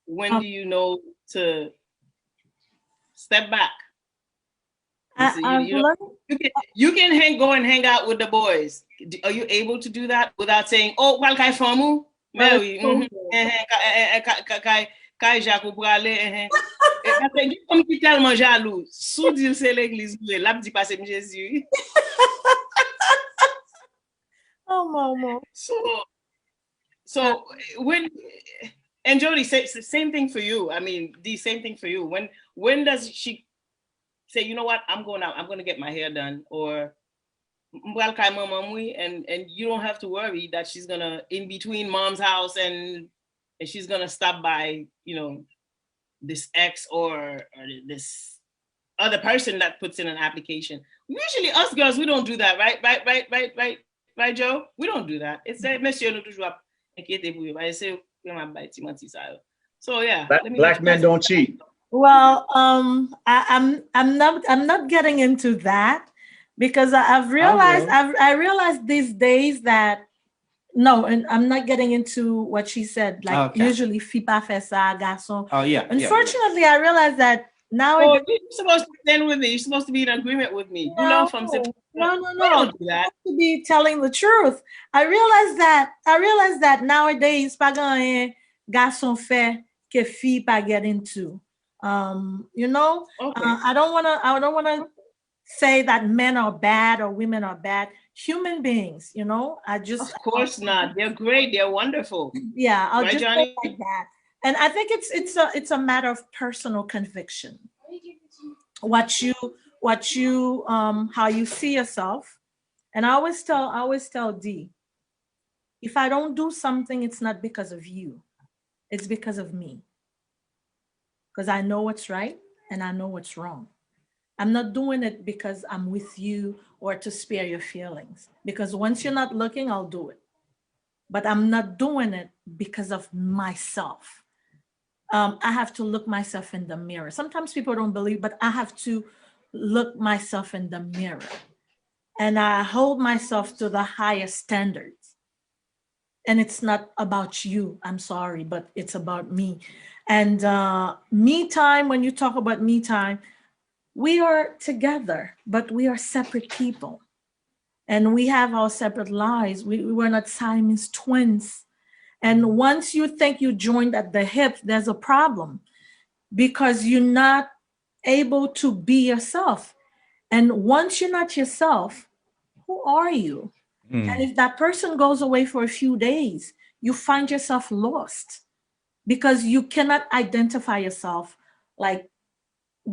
When do you know to step back? You can go and hang out with the boys. Are you able to do that without saying, "Oh, well, kai famu, Mary, kai Jacques Brale." Comme qui tellement jaloux, sous dire c'est l'église, là dit passer Jésus. Oh, Momo. So when, and Jody, same thing for you. I mean, the same thing for you. When does she say, you know what, I'm going out, I'm going to get my hair done, or and you don't have to worry that she's gonna in between mom's house and she's gonna stop by, you know, this ex or this other person that puts in an application. Usually us girls, we don't do that, right, Joe? We don't do that. It's a monsieur nous toujours inquiété pour vous. So yeah, black men don't cheat. Well, I'm not getting into that because I've realized I realized these days that no, and I'm not getting into what she said. Like usually, fille pas fait ça, garçon. Oh yeah. Unfortunately, I realized that now. Oh, you're supposed to stand with me. You're supposed to be in agreement with me. No. We don't do that. To be telling the truth. I realized that nowadays, pas grand garçon fait que fille pas get into. You know, I don't wanna say that men are bad or women are bad. Human beings, you know. Of course not. They're great. They're wonderful. Yeah, I'll just say like that. And I think it's a matter of personal conviction. What you how you see yourself. And I always tell D, if I don't do something, it's not because of you. It's because of me. Because I know what's right and I know what's wrong. I'm not doing it because I'm with you or to spare your feelings. Because once you're not looking, I'll do it. But I'm not doing it because of myself. I have to look myself in the mirror. Sometimes people don't believe, but I have to look myself in the mirror. And I hold myself to the highest standards. And it's not about you, I'm sorry, but it's about me. And me time, when you talk about me time, we are together, but we are separate people. And we have our separate lives. We were not Siamese twins. And once you think you joined at the hip, there's a problem because you're not able to be yourself. And once you're not yourself, who are you? And if that person goes away for a few days, you find yourself lost because you cannot identify yourself like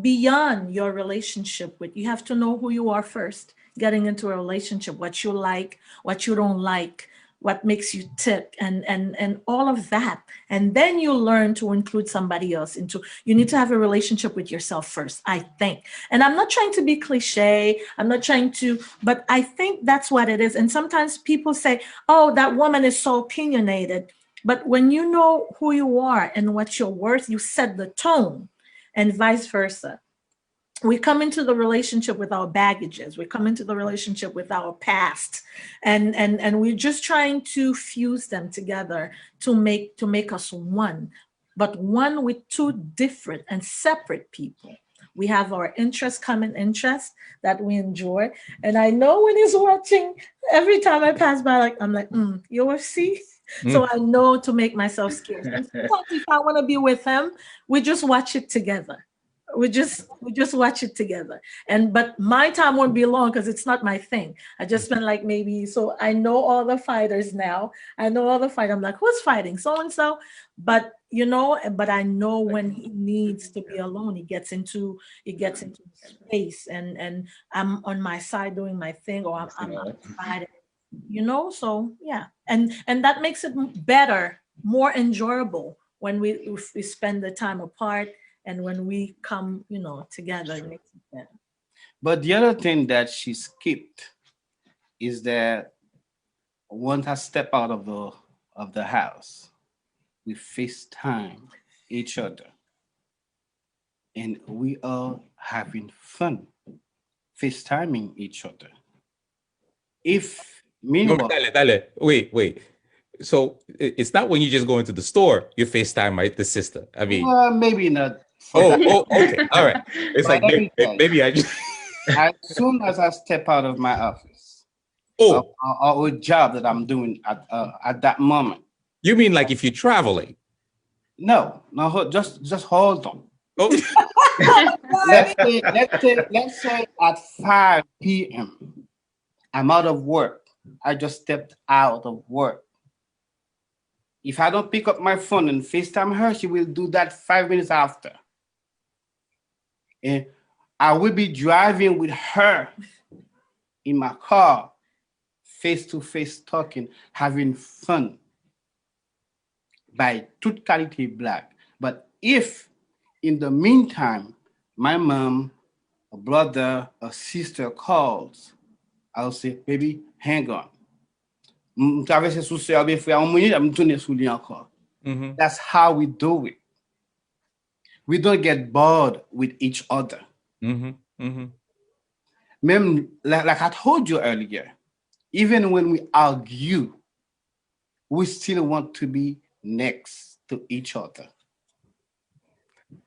beyond your relationship with. You have to know who you are first, getting into a relationship, what you like, what you don't like, what makes you tick, and all of that. And then you learn to include somebody else into, you need to have a relationship with yourself first, I think. And I'm not trying to be cliche, but I think that's what it is. And sometimes people say, oh, that woman is so opinionated. But when you know who you are and what you're worth, you set the tone, and vice versa. We come into the relationship with our baggages. We come into the relationship with our past, and we're just trying to fuse them together to make us one, but one with two different and separate people. We have our common interest that we enjoy. And I know when he's watching, every time I pass by, I'm like, UFC. So I know to make myself scarce. And sometimes if I want to be with him, we just watch it together. We just watch it together. But my time won't be long because it's not my thing. I just spent like maybe, so I know all the fighters now. I'm like, who's fighting? So-and-so. But I know when he needs to be alone, he gets into space and I'm on my side doing my thing, or I'm outside. So yeah, and that makes it better, more enjoyable when we spend the time apart, and when we come together, it makes it better. But the other thing that she skipped is that once I step out of the house, we FaceTime each other, and we are having fun FaceTiming each other. If No, meanwhile, dale. Wait. So it's not when you just go into the store, you FaceTime the sister. I mean, maybe not for that. okay. All right. It's But like let me tell you, maybe I just as soon as I step out of my office oh, or a job that I'm doing at that moment. you mean like if you're traveling? No, just hold on. Oh, Let's say at 5 p.m. I'm out of work. I just stepped out of work. If I don't pick up my phone and FaceTime her, she will do that 5 minutes after. And I will be driving with her in my car, face to face talking, having fun by toute qualité black. But if in the meantime, my mom, a brother, a sister calls, I'll say, baby, hang on. That's how we do it. We don't get bored with each other. Même, like I told you earlier, even when we argue, we still want to be next to each other.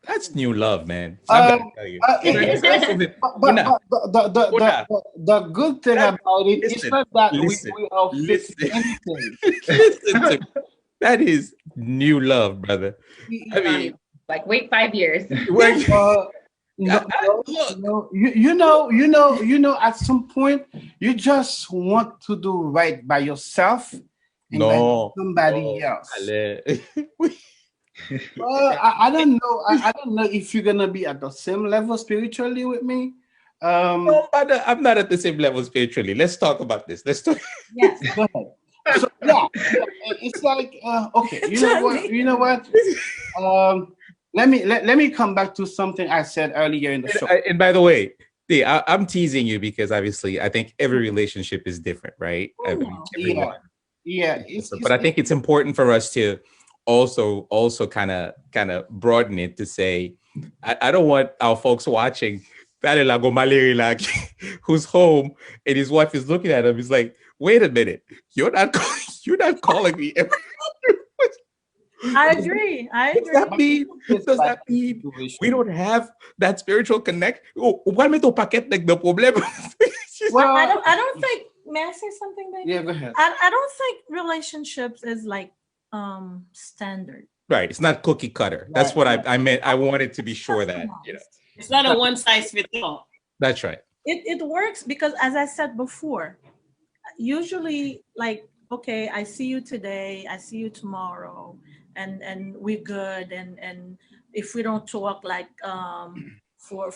That's new love, man. I'm gonna tell you. The good thing about it is not that we are fixing anything. Listen to me. That is new love, brother. I mean, like wait 5 years. You know, at some point, you just want to do right by yourself and by somebody else. Well, I don't know. I don't know if you're gonna be at the same level spiritually with me. No, I'm not at the same level spiritually. Let's talk about this. Let's talk. Yes. Go ahead. So, yeah, it's like okay. You know what? Let me come back to something I said earlier in the show. And by the way, I'm teasing you because obviously I think every relationship is different, right? Yeah. But I think it's important for us to also kind of broaden it to say, I don't want our folks watching who's home and his wife is looking at him. He's like, wait a minute, you're not calling me every. I agree. Does that mean we don't have that spiritual connect? Well, I don't think. May I say something, baby? Yeah, go ahead. I don't think relationships is like standard. Right. It's not cookie cutter. That's what I meant. I wanted to be sure that it's not a one size fits all. That's right. It works because, as I said before, usually like, okay, I see you today, I see you tomorrow, and we're good. And if we don't talk like for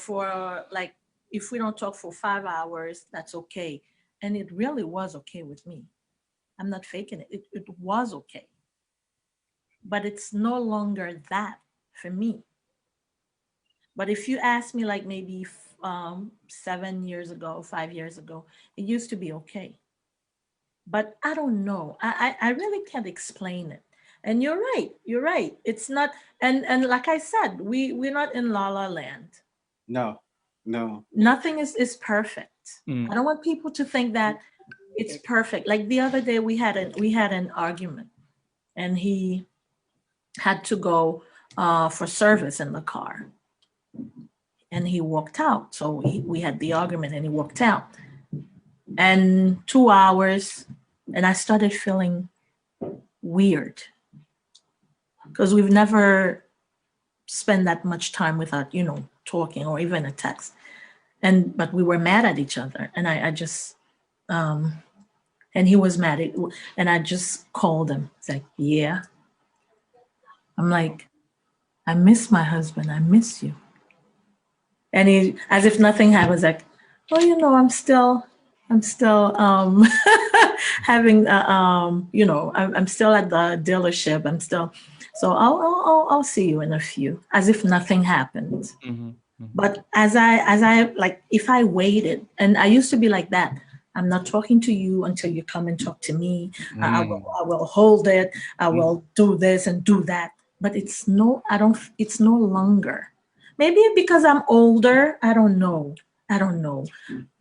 like, if we don't talk for 5 hours, that's okay. And it really was okay with me. I'm not faking it. It was okay. But it's no longer that for me. But if you ask me like maybe 7 years ago, 5 years ago, it used to be okay. But I don't know. I really can't explain it. And you're right. It's not, and like I said, we're not in La La Land. No. Nothing is perfect. I don't want people to think that it's perfect. Like the other day we had an argument and he had to go for service in the car. And he walked out. So we had the argument and he walked out. And 2 hours, and I started feeling weird. Because we've never spent that much time without, talking or even a text. But we were mad at each other. And I just, and he was mad. And I just called him. It's like, yeah. I'm like, I miss my husband. I miss you. And he, as if nothing happened, like, oh, I'm still having, I'm still at the dealership. I'm still, so I'll see you in a few, as if nothing happened. Mm-hmm. But as I like, if I waited, and I used to be like that, I'm not talking to you until you come and talk to me. I will hold it. I will do this and do that. But it's no longer. Maybe because I'm older, I don't know. I don't know.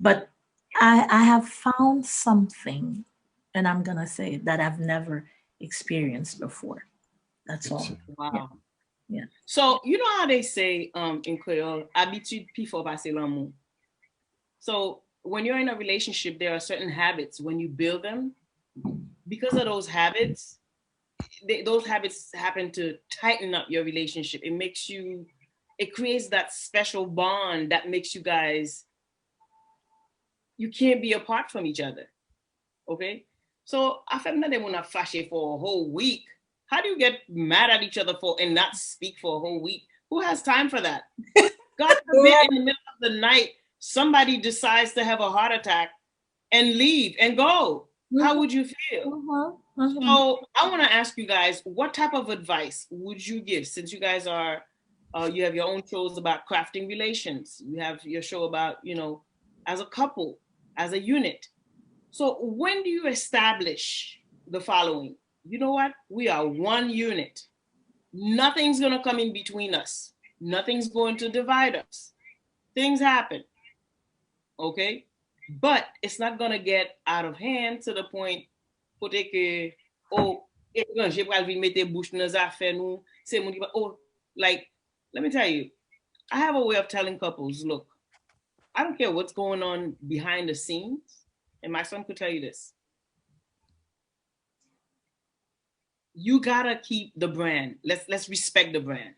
But I have found something, and I'm gonna say that I've never experienced before. That's all. Yeah. Wow. Yeah. So you know how they say in Creole, habitude puis faut passer l'amour. So when you're in a relationship, there are certain habits when you build them. Because of those habits, those habits happen to tighten up your relationship. It creates that special bond that makes you guys, you can't be apart from each other. Okay? So after that, they want to fâché for a whole week. How do you get mad at each other and not speak for a whole week? Who has time for that? God forbid, in the middle of the night, somebody decides to have a heart attack and leave and go. How would you feel? So I want to ask you guys, what type of advice would you give, since you guys are, you have your own shows about crafting relations. You have your show about, as a couple, as a unit. So when do you establish the following? You know what? We are one unit. Nothing's going to come in between us. Nothing's going to divide us. Things happen. Okay? But it's not going to get out of hand to the point, like, let me tell you, I have a way of telling couples, look, I don't care what's going on behind the scenes. And my son could tell you this. You gotta keep the brand. Let's respect the brand.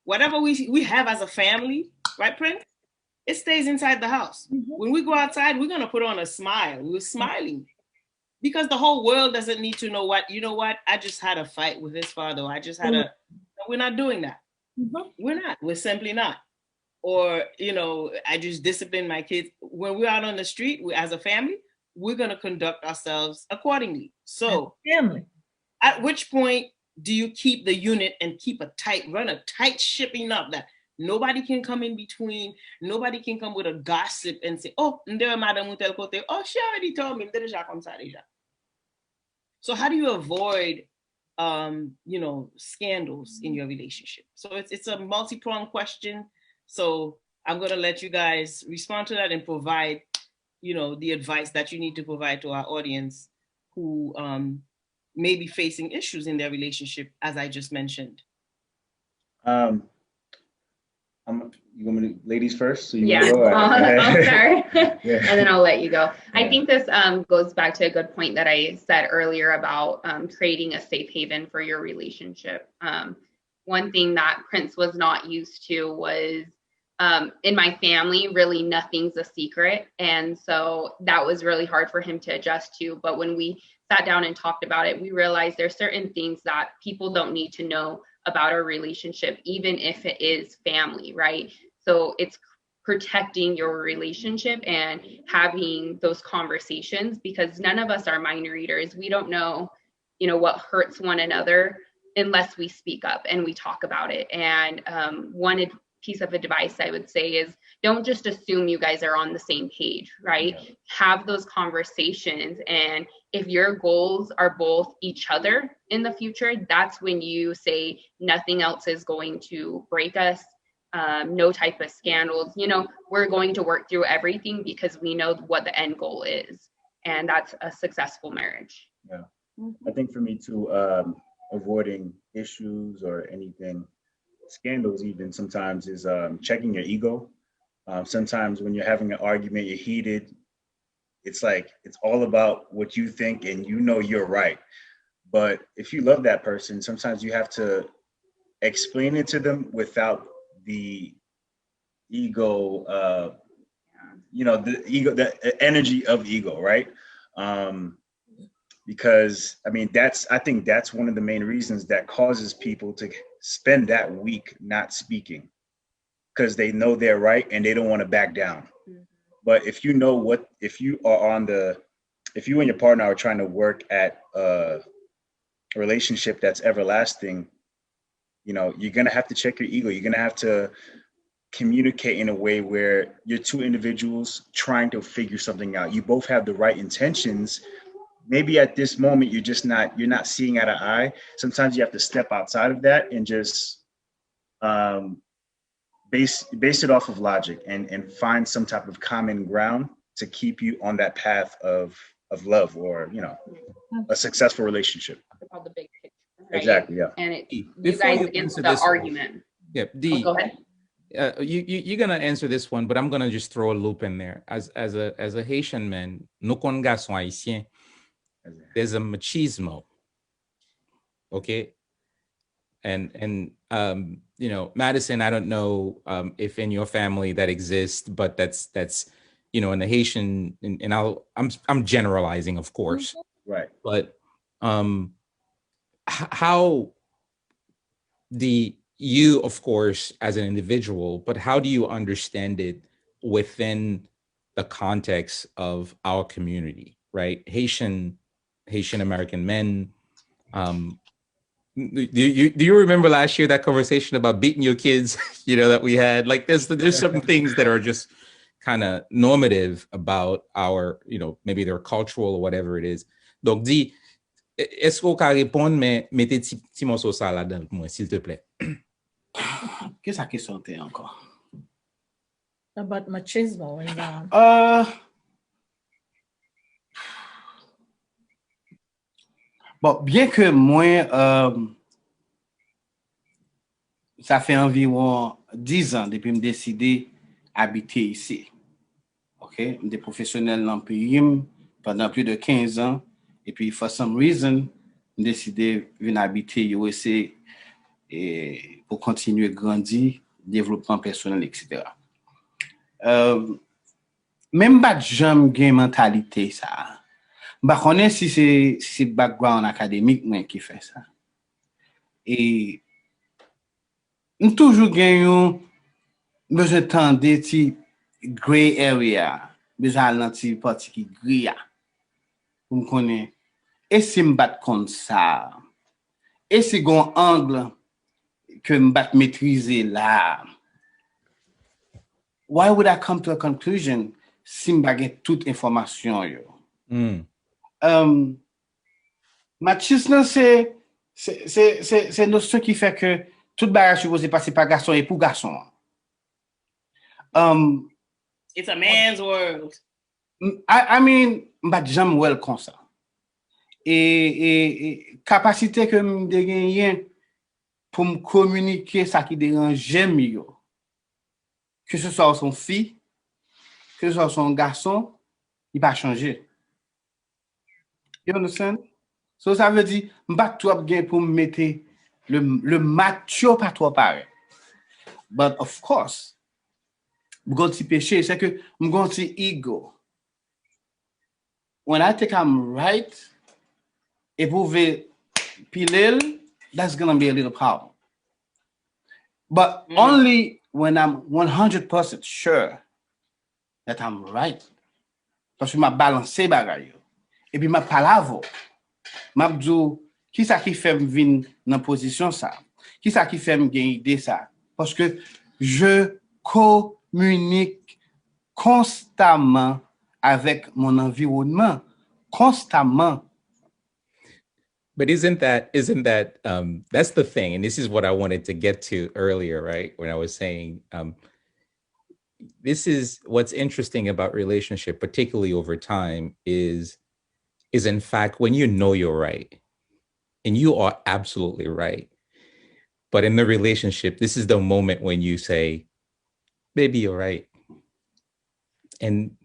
Whatever we have as a family, right, Prince? It stays inside the house. When we go outside, we're gonna put on a smile. We're smiling. Because the whole world doesn't need to know what, I just had a fight with his father. We're not doing that. We're not. We're simply not. Or, I just discipline my kids. When we're out on the street, as a family, we're going to conduct ourselves accordingly. So, family. At which point do you keep the unit and run a tight shipping up that nobody can come in between, nobody can come with a gossip and say, oh, madame tel côté. Oh, she already told me. So how do you avoid scandals in your relationship? So it's a multi-pronged question. So I'm going to let you guys respond to that and provide, the advice that you need to provide to our audience who may be facing issues in their relationship, as I just mentioned. You want me to, ladies first? So I'll start and then I'll let you go. Yeah. I think this goes back to a good point that I said earlier about creating a safe haven for your relationship. One thing that Prince was not used to was in my family, really nothing's a secret. And so that was really hard for him to adjust to. But when we sat down and talked about it, we realized there's certain things that people don't need to know about our relationship, even if it is family, right? So it's protecting your relationship and having those conversations, because none of us are mind readers. We don't know, what hurts one another unless we speak up and we talk about it. And one piece of advice I would say is, don't just assume you guys are on the same page, right? Yeah. Have those conversations. And if your goals are both each other in the future, that's when you say nothing else is going to break us. No type of scandals. We're going to work through everything because we know what the end goal is. And that's a successful marriage. Yeah. I think for me too, avoiding issues or anything, scandals even sometimes, is checking your ego. Sometimes when you're having an argument, you're heated. It's like, it's all about what you think and you're right. But if you love that person, sometimes you have to explain it to them without the ego, the ego, the energy of ego, right? Because I think that's one of the main reasons that causes people to spend that week not speaking, because they know they're right and they don't want to back down. Mm-hmm. But if you and your partner are trying to work at a relationship that's everlasting, you're going to have to check your ego. You're going to have to communicate in a way where you're two individuals trying to figure something out. You both have the right intentions. Maybe at this moment you're not seeing eye to eye. Sometimes you have to step outside of that and just base it off of logic and find some type of common ground to keep you on that path of love, or a successful relationship. About the big picture, right? Exactly. Yeah. And you Before guys you against answer the this one, argument. Yeah, Oh, D. go ahead. You're gonna answer this one, but I'm gonna just throw a loop in there. As a Haitian man, nous kon garçon haïtien, there's a machismo. Okay. And Madison, I don't know if in your family that exists, but that's in the Haitian, and I'm generalizing, of course. Right. But how you, of course, as an individual, but how do you understand it within the context of our community, right? Haitian American men. Do you remember last year that conversation about beating your kids, that we had? Like there's some things that are just kind of normative about our, maybe they're cultural or whatever it is. Donc, dis, est-ce qu'on peut répondre, mais mettez petit morceau ça là-dedans pour moi, s'il te plaît. Qu'est-ce que question t'es encore? About machismo and bon, bien que moi, ça fait environ 10 ans depuis que je décidé d'habiter ici. OK? Je suis professionnel dans le pays pendant plus de 15 ans. Et puis, for some reason, je décidé de venir habiter USA et pour continuer à grandir, développement personnel, etc. Même pas jamais une mentalité ça. Je ne connais pas si c'est background académique qui fait ça. Et j'ai toujours gagné besoin de temps des gray area, besoin de petit partie qui gris. Vous me connaissez. Et si je bats comme ça, et si j'ai un angle que je bats maîtriser là, why would I come to a conclusion si je bats toute information yo? Machisme, c'est une notion qui fait que tout bagage supposé passer par garçon et pour garçon. It's a man's world. I mean, m'bat jamais well comme ça. Et capacité que me gagner pour me communiquer ça qui dérange mieux. Que ce soit son fille, que ce soit son garçon, il va changer. You understand? So ça veut dire m'bat trop bien pour me mettre le macho pas trop pareil. But of course, mon petit péché c'est que mon petit ego. When I think I'm right, if we pilel, that's gonna be a little problem. But only when I'm 100% sure that I'm right. Parce que je balancé bagay. Et puis je parle. Je dis, qui ça qui fait me venir dans position ça? Qui ça qui fait me gagner idée ça? Parce que je communique constamment avec mon environnement. Constamment. But isn't that that's the thing, and this is what I wanted to get to earlier, right? When I was saying this is what's interesting about relationship, particularly over time, is in fact when you're right, and you are absolutely right. But in the relationship, this is the moment when you say, "Baby, you're right," and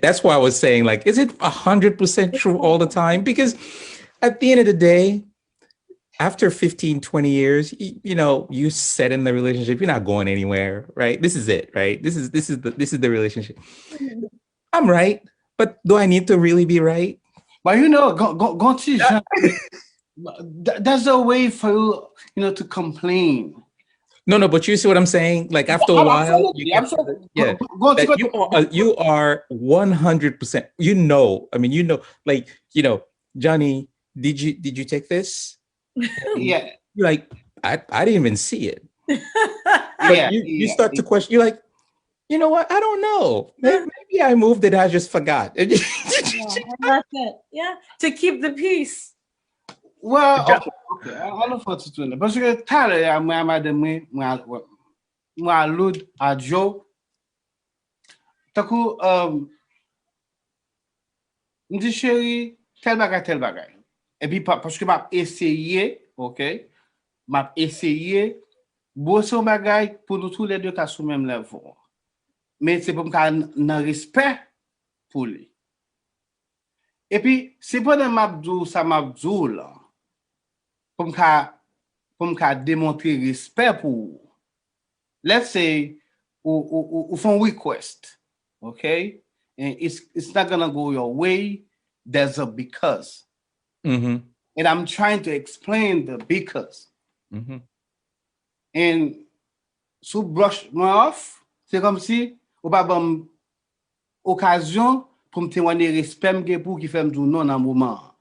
that's why I was saying, like, is it 100% true all the time? Because at the end of the day, after 15, 20 years, you set in the relationship, you're not going anywhere, right? This is it, right? This is the relationship. I'm right, but do I need to really be right? But go to that's a way for you, to complain. No, but you see what I'm saying? Like after a while, you are 100%. Johnny, did you take this? Yeah. You're like, I didn't even see it. But you start to question. You're like, you know what? I don't know. Maybe I moved it. I just forgot. Yeah, and that's it. Yeah, to keep the peace. Well, okay. I don't want to do that. Parce que tout à l'heure, moi, allude à Joe. Tout coup, me dit chérie, tel bagay. Et puis, parce que m'a essayé, ok, m'a essayé, bosser bagay pour nous tous les deux qu'à sous même level. Mais c'est pour me faire respect pour lui. Et puis, c'est pas dans m'abdou, ça m'abdou là. Pour me démontrer respect pour vous. Let's say, ou font request, okay? And it's not gonna go your way. There's a because. Mm-hmm. And I'm trying to explain the because. Mm-hmm. And so brush me off, c'est comme si, ou pas bon occasion pour me témoigner respect pour qui fait me dire non dans moment.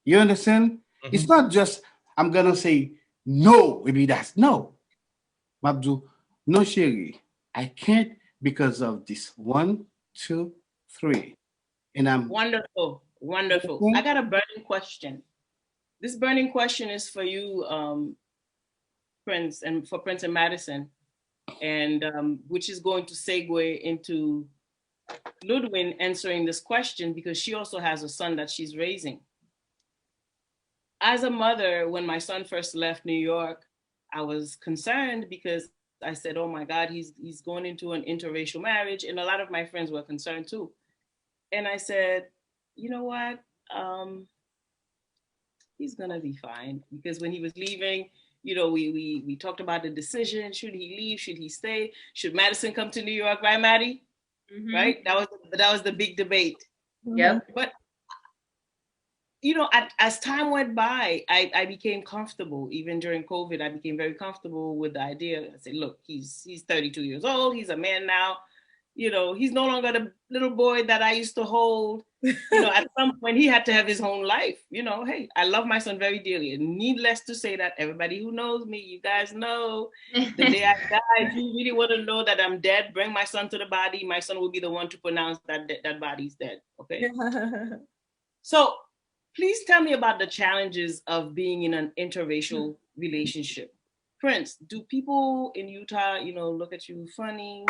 You understand? Mm-hmm. It's not just I'm gonna say no, maybe that's no. Mabdou, no chérie, I can't because of this 1, 2, 3. And I'm wonderful. I got a burning question. This burning question is for you, Prince, and for Prince and Madison, and which is going to segue into Ludwin answering this question because she also has a son that she's raising. As a mother, when my son first left New York, I was concerned because I said, oh my God, he's going into an interracial marriage. And a lot of my friends were concerned too. And I said, you know what? He's gonna be fine. Because when he was leaving, you know, we talked about the decision. Should he leave? Should he stay? Should Madison come to New York? Right, Maddie? Mm-hmm. Right? That was the big debate. Yep. But you know, as time went by, I became comfortable. Even during COVID, I became very comfortable with the idea. I said, look, he's 32 years old. He's a man now. You know, he's no longer the little boy that I used to hold. You know, at some point, he had to have his own life. You know, hey, I love my son very dearly. And needless to say that everybody who knows me, you guys know, the day I die, if you really want to know that I'm dead, bring my son to the body. My son will be the one to pronounce that body's dead. Okay. So, please tell me about the challenges of being in an interracial relationship. Prince, do people in Utah, you know, look at you funny?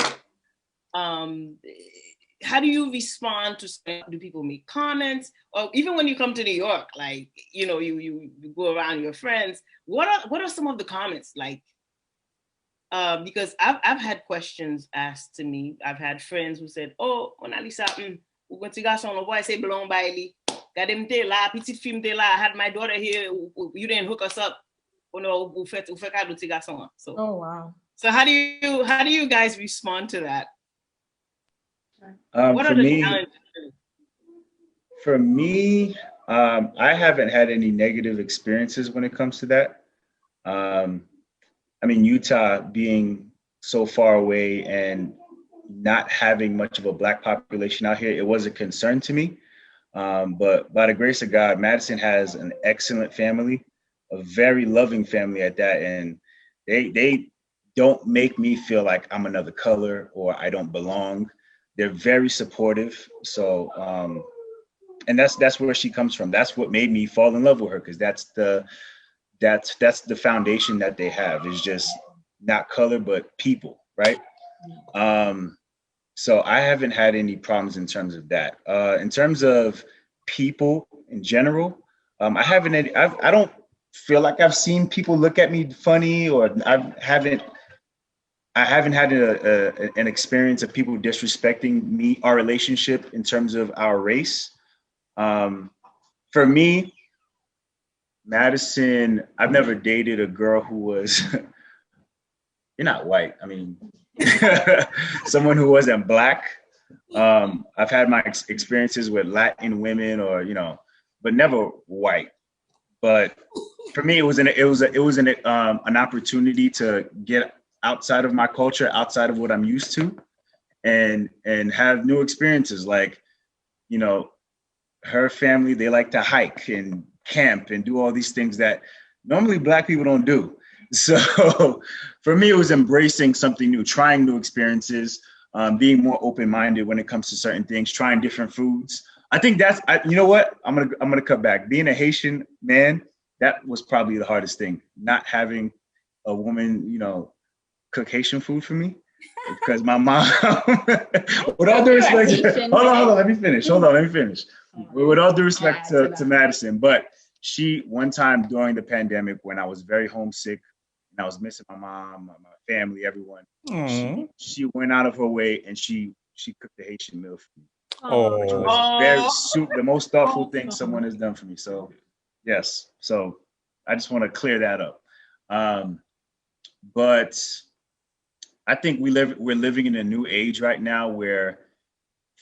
How do you respond to, do people make comments? Or even when you come to New York, like, you know, you go around your friends, what are some of the comments like? Because I've had questions asked to me. I've had friends who said, oh, Mona Lisa, when you got on the voice, say, belong by Lee. Got them there, la, petite film there, la. I had my daughter here. You didn't hook us up. So, oh wow. So how do you guys respond to that? What are the challenges? For me, I haven't had any negative experiences when it comes to that. I mean, Utah being so far away and not having much of a Black population out here, it was a concern to me. But by the grace of God, Madison has an excellent family, a very loving family at that. And they don't make me feel like I'm another color or I don't belong. They're very supportive. So, and that's where she comes from. That's what made me fall in love with her, because that's the foundation that they have, is just not color, but people, right? So I haven't had any problems in terms of that. In terms of people in general, I don't feel like I've seen people look at me funny, or I haven't had an experience of people disrespecting our relationship in terms of our race. For me, Madison, I've never dated a girl who was, you're not white. I mean, someone who wasn't Black. I've had my experiences with Latin women, or, you know, but never white. But for me, it was an opportunity to get outside of my culture, outside of what I'm used to, and have new experiences. Like, you know, her family, they like to hike and camp and do all these things that normally Black people don't do. So for me, it was embracing something new, trying new experiences, being more open-minded when it comes to certain things, trying different foods. I think you know what? I'm gonna cut back. Being a Haitian man, that was probably the hardest thing. Not having a woman, cook Haitian food for me, because my mom. With all due respect, hold on, let me finish. With all due respect to Madison, but she one time during the pandemic when I was very homesick and I was missing my mom, my family, everyone. She went out of her way and she cooked the Haitian meal for me, which was the most thoughtful thing someone has done for me. So yes, so I just want to clear that up. But I think we're living in a new age right now where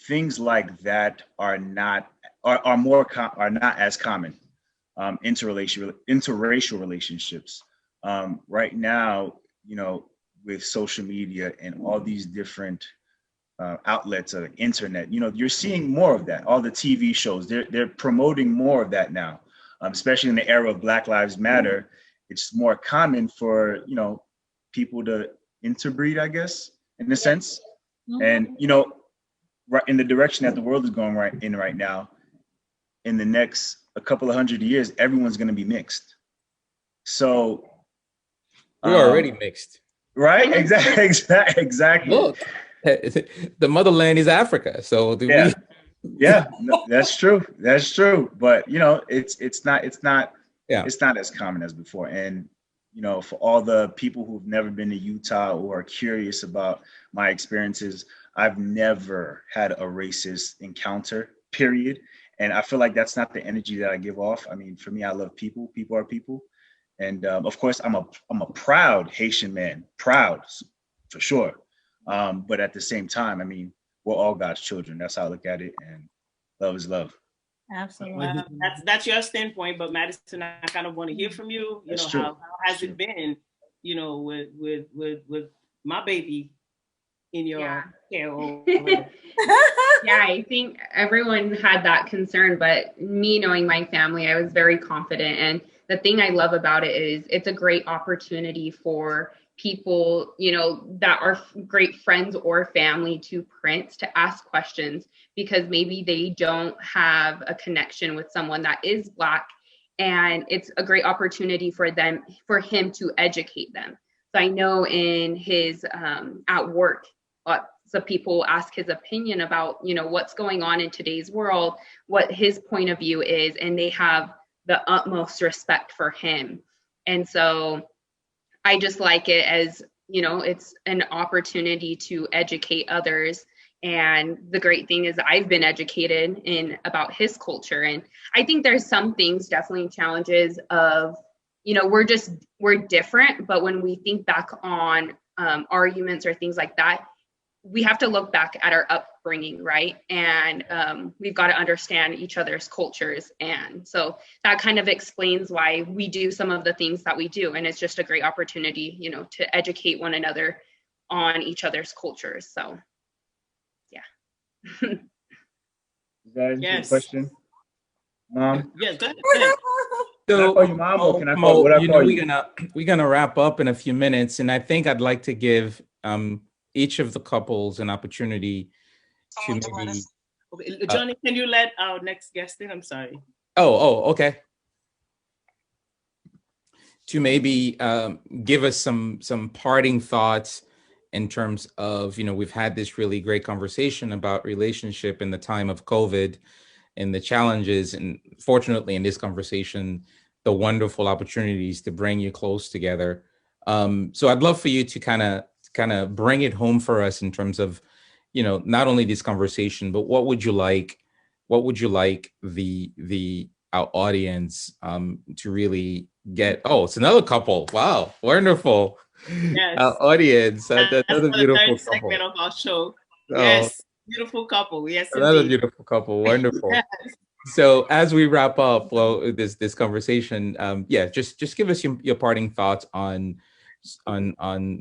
things like that are not as common. Interracial relationships. Right now, with social media and all these different outlets of internet, you're seeing more of that. All the TV shows, they're promoting more of that now, especially in the era of Black Lives Matter. It's more common for people to interbreed, I guess, in a sense. And right in the direction that the world is going right now, in the next a couple of 100 years, everyone's going to be mixed. So we're already mixed, right? Exactly. Look, the motherland is Africa. So yeah, no, that's true. But it's not as common as before. And for all the people who've never been to Utah or are curious about my experiences, I've never had a racist encounter, period. And I feel like that's not the energy that I give off. I mean, for me, I love people. People are people. And of course, I'm a proud Haitian man, proud for sure. But at the same time, I mean, we're all God's children. That's how I look at it. And love is love. Absolutely. That's your standpoint. But Madison, I kind of want to hear from you. How has it been? With my baby in your care. Yeah, I think everyone had that concern, but me knowing my family, I was very confident. And the thing I love about it is it's a great opportunity for people, that are great friends or family to Prince to ask questions, because maybe they don't have a connection with someone that is Black. And it's a great opportunity for him to educate them. So I know in his at work, so people ask his opinion about, what's going on in today's world, what his point of view is, and they have the utmost respect for him. And so I just like it as, it's an opportunity to educate others. And the great thing is I've been educated about his culture. And I think there's some things, definitely challenges of, we're different, but when we think back on arguments or things like that, we have to look back at our upbringing, right? And we've got to understand each other's cultures. And so that kind of explains why we do some of the things that we do. And it's just a great opportunity, to educate one another on each other's cultures. So, yeah. Is that answer the question, Mom? Yes, go ahead. So, can I call you Mom, or can I call, what I call you? We're gonna wrap up in a few minutes, and I think I'd like to give each of the couples an opportunity to maybe. Okay, Johnny, can you let our next guest in? I'm sorry. Okay. To maybe give us some parting thoughts in terms of, we've had this really great conversation about relationship in the time of COVID and the challenges, and fortunately in this conversation, the wonderful opportunities to bring you close together. So I'd love for you to kind of bring it home for us in terms of, not only this conversation, but what would you like our audience to really get? Oh, it's another couple. Wow, wonderful. Yes. Our audience, another beautiful couple. Segment of our show. Yes, beautiful couple. Yes, another indeed. beautiful couple. Wonderful. Yes. So as we wrap up, this conversation, just give us your parting thoughts on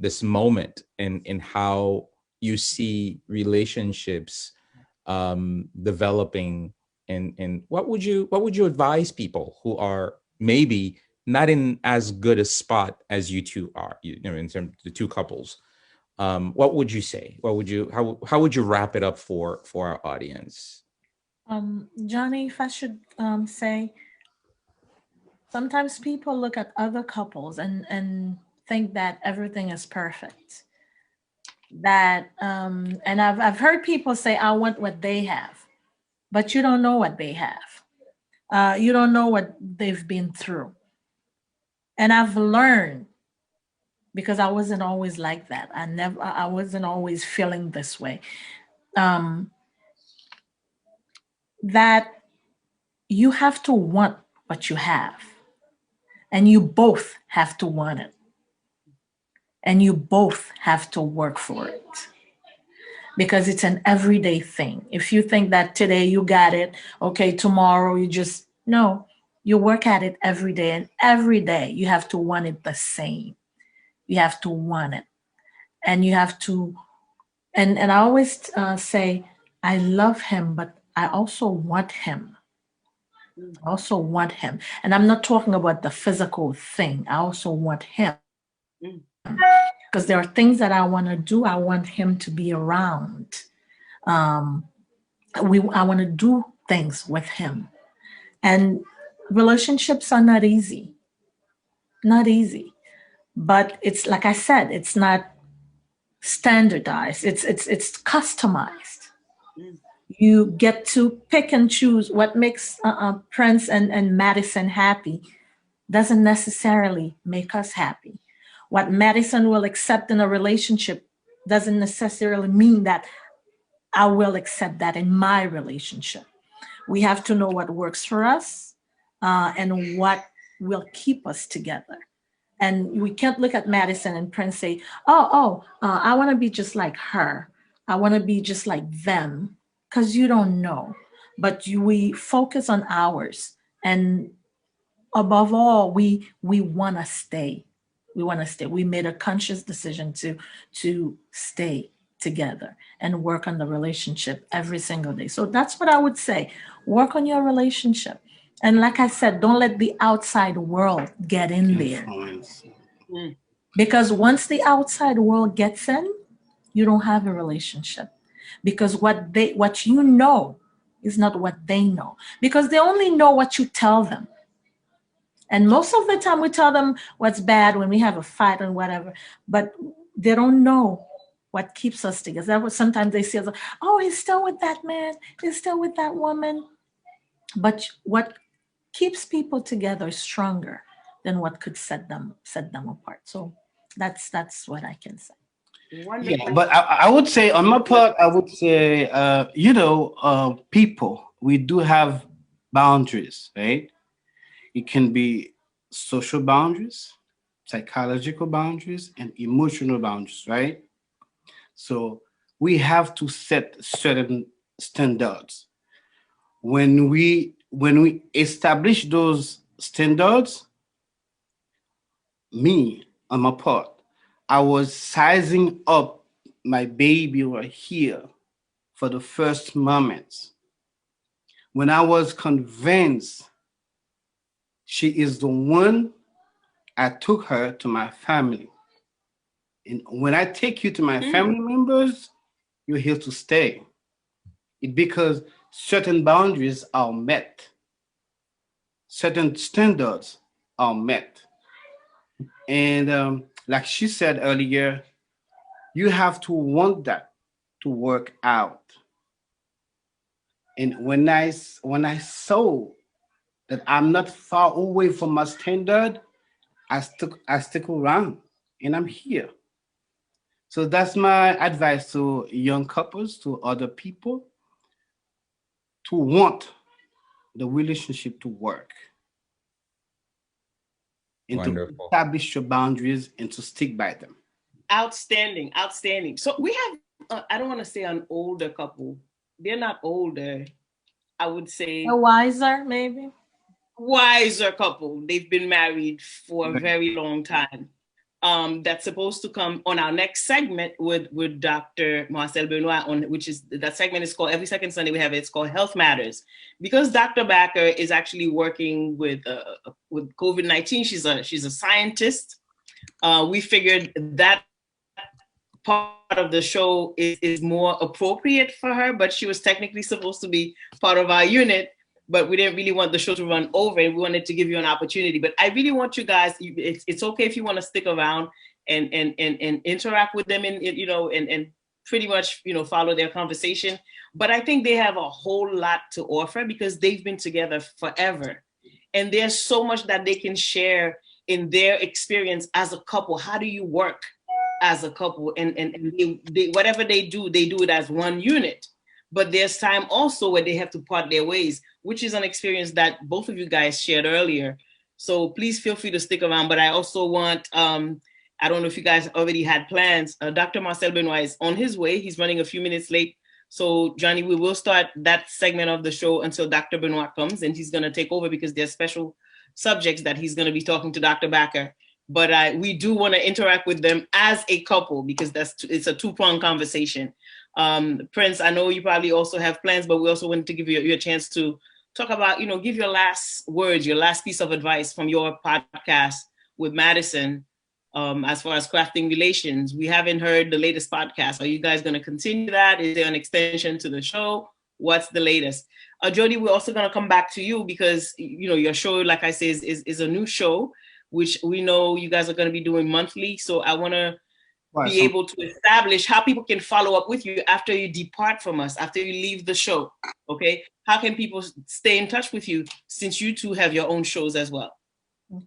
this moment and how you see relationships developing, and what would you advise people who are maybe not in as good a spot as you two are, you know, in terms of the two couples. What would you say? What would you, how would you wrap it up for our audience? Johnny, if I should say, sometimes people look at other couples and think that everything is perfect. That and I've heard people say, I want what they have, but you don't know what they have. You don't know what they've been through. And I've learned, because I wasn't always like that. I wasn't always feeling this way. Um, that you have to want what you have, and you both have to want it, and you both have to work for it, because it's an everyday thing. If you think that today you got it, okay, tomorrow you just, no, you work at it every day, and every day you have to want it the same. You have to want it, and you have to, and I always say, I love him, but I also want him. I also want him. And I'm not talking about the physical thing. I also want him. Because there are things that I want to do. I want him to be around. Um, I want to do things with him. And relationships are not easy. Not easy. But it's like I said, it's not standardized. It's customized. You get to pick and choose what makes Prince and Madison happy doesn't necessarily make us happy. What Madison will accept in a relationship doesn't necessarily mean that I will accept that in my relationship. We have to know what works for us and what will keep us together. And we can't look at Madison and Prince say, I want to be just like her. I want to be just like them, because you don't know. But we focus on ours. And above all, we want to stay. We want to stay. We made a conscious decision to stay together and work on the relationship every single day. So that's what I would say. Work on your relationship. And like I said, don't let the outside world get in there. Because once the outside world gets in, you don't have a relationship. Because what you know is not what they know. Because they only know what you tell them. And most of the time we tell them what's bad when we have a fight or whatever, but they don't know what keeps us together. That was sometimes they say, oh, he's still with that man, he's still with that woman. But what keeps people together is stronger than what could set them apart. So that's what I can say. Wonderful. Yeah, but I would say on my part, I would say, people, we do have boundaries, right? It can be social boundaries, psychological boundaries, and emotional boundaries, right? So we have to set certain standards. When we establish those standards, me on my part, I was sizing up my baby right here for the first moments when I was convinced she is the one. I took her to my family. And when I take you to my family members, you're here to stay. It because certain boundaries are met, certain standards are met. And like she said earlier, you have to want that to work out. And when I saw that I'm not far away from my standard, I stick around and I'm here. So that's my advice to young couples, to other people, to want the relationship to work and to Wonderful. establish your boundaries and to stick by them. Outstanding, outstanding. So we have, I don't want to say an older couple. They're not older. I would say A wiser, maybe. wiser couple. They've been married for a very long time. that's supposed to come on our next segment with Dr. Marcel Benoit, which is, that segment is called, every second Sunday we have it, it's called Health Matters. Because Dr. Backer is actually working with COVID-19, she's a scientist. We figured that part of the show is more appropriate for her, but she was technically supposed to be part of our unit, but we didn't really want the show to run over, and we wanted to give you an opportunity. But I really want you guys, it's okay if you want to stick around and interact with them, and pretty much, follow their conversation. But I think they have a whole lot to offer because they've been together forever. And there's so much that they can share in their experience as a couple. How do you work as a couple? And they whatever they do it as one unit. But there's time also where they have to part their ways, which is an experience that both of you guys shared earlier. So please feel free to stick around. But I also want, I don't know if you guys already had plans. Dr. Marcel Benoit is on his way. He's running a few minutes late. So Johnny, we will start that segment of the show until Dr. Benoit comes, and he's going to take over because there's special subjects that he's going to be talking to Dr. Backer. But we do want to interact with them as a couple because it's a two-pronged conversation. Prince, I know you probably also have plans, but we also wanted to give you a chance to talk about, give your last words, your last piece of advice from your podcast with Madison, as far as crafting relations. We haven't heard the latest podcast. Are you guys going to continue that? Is there an extension to the show? What's the latest? Jody, we're also going to come back to you because, your show, like I say, is a new show, which we know you guys are going to be doing monthly. So I want to be able to establish how people can follow up with you after you depart from us, after you leave the show. Okay. How can people stay in touch with you since you two have your own shows as well? Okay.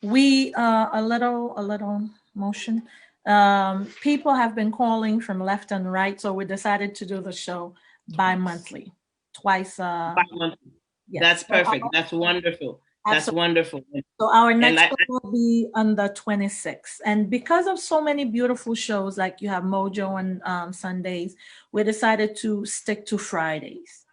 We a little motion. People have been calling from left and right, so we decided to do the show bi-monthly, twice. Bi-monthly. Yes. That's perfect. That's wonderful. That's wonderful. So our next show will be on the 26th. And because of so many beautiful shows, like you have Mojo on Sundays, we decided to stick to Fridays.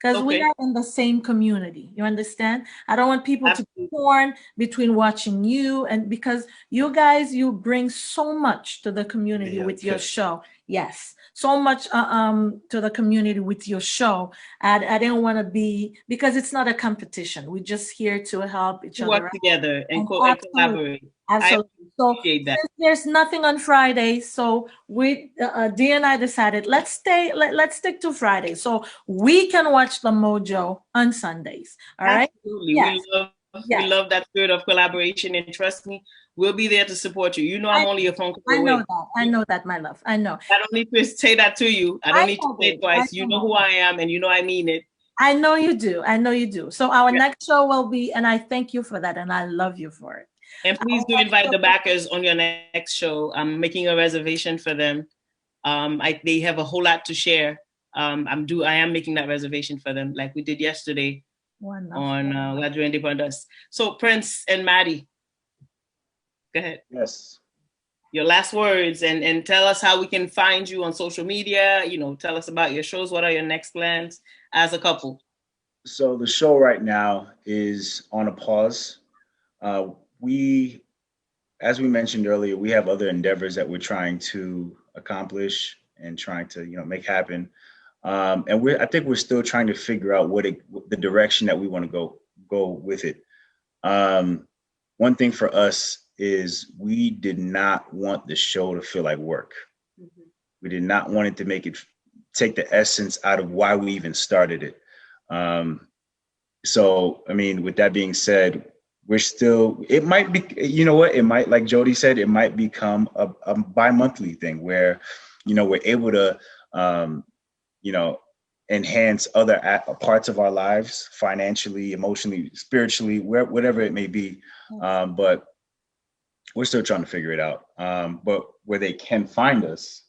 Because we are in the same community. You understand? I don't want people to be torn between watching you, and because you guys, you bring so much to the community with your show. Yes, so much to the community with your show. I didn't want to be, because it's not a competition. We're just here to help each other work together and collaborate. Absolutely. So there's nothing on Friday. So we, Dee and I decided let's stick to Friday, so we can watch the Mojo on Sundays. All right. Absolutely. Yes. We love that spirit of collaboration, and trust me, we'll be there to support you. I'm only a phone call away. I know that, my love. I know. I don't need to say that to you. I don't need to say it twice. You know who I am, and I mean it. I know you do. So our next show will be, and I thank you for that, and I love you for it. And please do invite the backers on your next show. I'm making a reservation for them. They have a whole lot to share. I am making that reservation for them, like we did yesterday. Wonderful. On Radio Independence. So Prince and Maddie, go ahead. Yes. Your last words, and tell us how we can find you on social media. Tell us about your shows. What are your next plans as a couple? So the show right now is on a pause. As we mentioned earlier, we have other endeavors that we're trying to accomplish and trying to, make happen. And I think we're still trying to figure out the direction that we want to go with it. One thing for us is we did not want the show to feel like work. Mm-hmm. We did not want it to take the essence out of why we even started it. So, with that being said, it might be, it might, like Jody said, it might become a bi-monthly thing where, we're able to, enhance other parts of our lives, financially, emotionally, spiritually, whatever it may be. But we're still trying to figure it out. But where they can find us.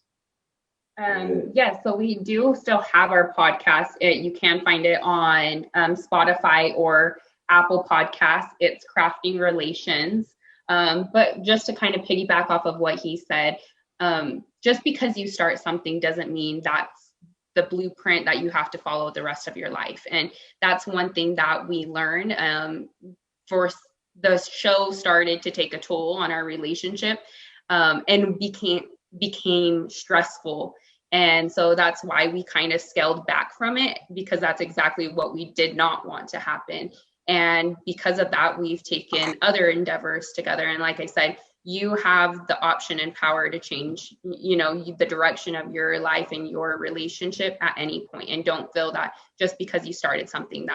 So we do still have our podcast. You can find it on Spotify or Apple Podcasts. It's Crafting Relations. But just to kind of piggyback off of what he said, just because you start something doesn't mean that's the blueprint that you have to follow the rest of your life. And that's one thing that we learn for the show started to take a toll on our relationship, and became stressful. And so that's why we kind of scaled back from it, because that's exactly what we did not want to happen. And because of that, we've taken other endeavors together. And like I said, you have the option and power to change, the direction of your life and your relationship at any point. And don't feel that just because you started something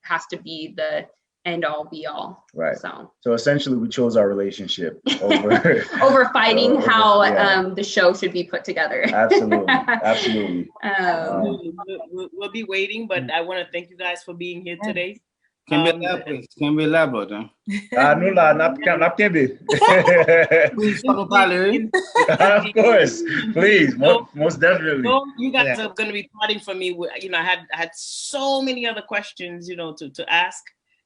has to be the end all be all. Right. So essentially we chose our relationship over over fighting how the show should be put together. Absolutely. We'll be waiting, but I want to thank you guys for being here today. Can we elaborate? Of course, please, most definitely. No, you guys are going to be parting from me. I had so many other questions, to ask,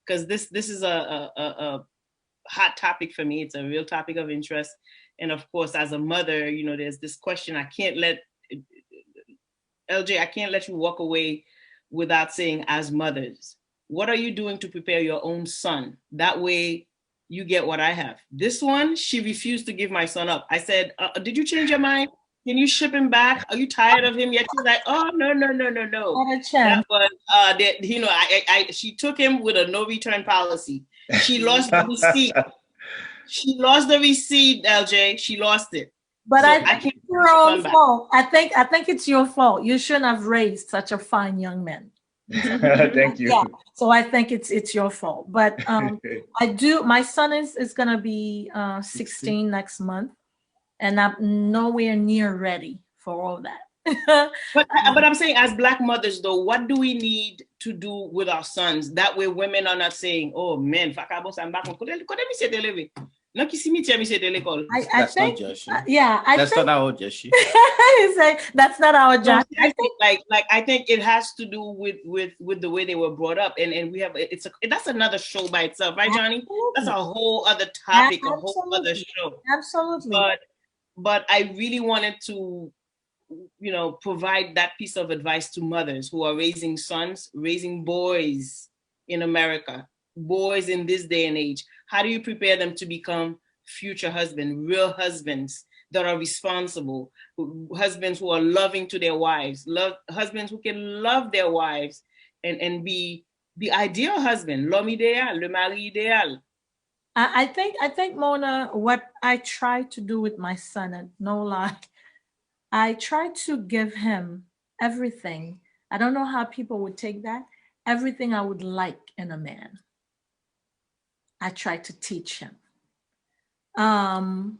because this is a hot topic for me. It's a real topic of interest, and of course, as a mother, there's this question. I can't let you walk away without saying, as mothers, what are you doing to prepare your own son? That way you get what I have. This one, she refused to give my son up. I said, did you change your mind? Can you ship him back? Are you tired of him yet? She's like, oh, no. What a chance. That was, she took him with a no return policy. She lost the receipt. She lost the receipt, LJ. She lost it. But so I think it's your own fault. I think it's your fault. You shouldn't have raised such a fine young man. Thank you. Yeah. So I think it's your fault. But my son is gonna be 16 next month, and I'm nowhere near ready for all that. but I'm saying, as Black mothers though, what do we need to do with our sons? That way women are not saying, oh man, I think, that's not our Joshi. That's not our job. I think it has to do with the way they were brought up, and we have that's another show by itself, right, Johnny? Absolutely. That's a whole other topic, Absolutely. a whole other show. Absolutely. But I really wanted to, provide that piece of advice to mothers who are raising sons, raising boys in America, boys in this day and age. How do you prepare them to become future husbands, real husbands that are responsible, husbands who are loving to their wives, husbands who can love their wives and be the ideal husband, l'homme idéal, le mari idéal? I think, Mona, what I try to do with my son, and no lie, I try to give him everything. I don't know how people would take that. Everything I would like in a man, I try to teach him. And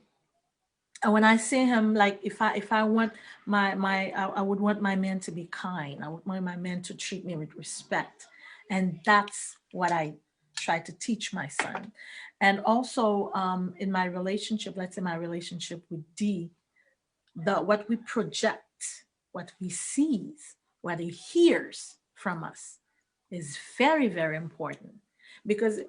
when I see him, like if I want I would want my man to be kind. I would want my man to treat me with respect, and that's what I try to teach my son. And also in my relationship, let's say my relationship with D, what we project, what he sees, what he hears from us is very, very important, because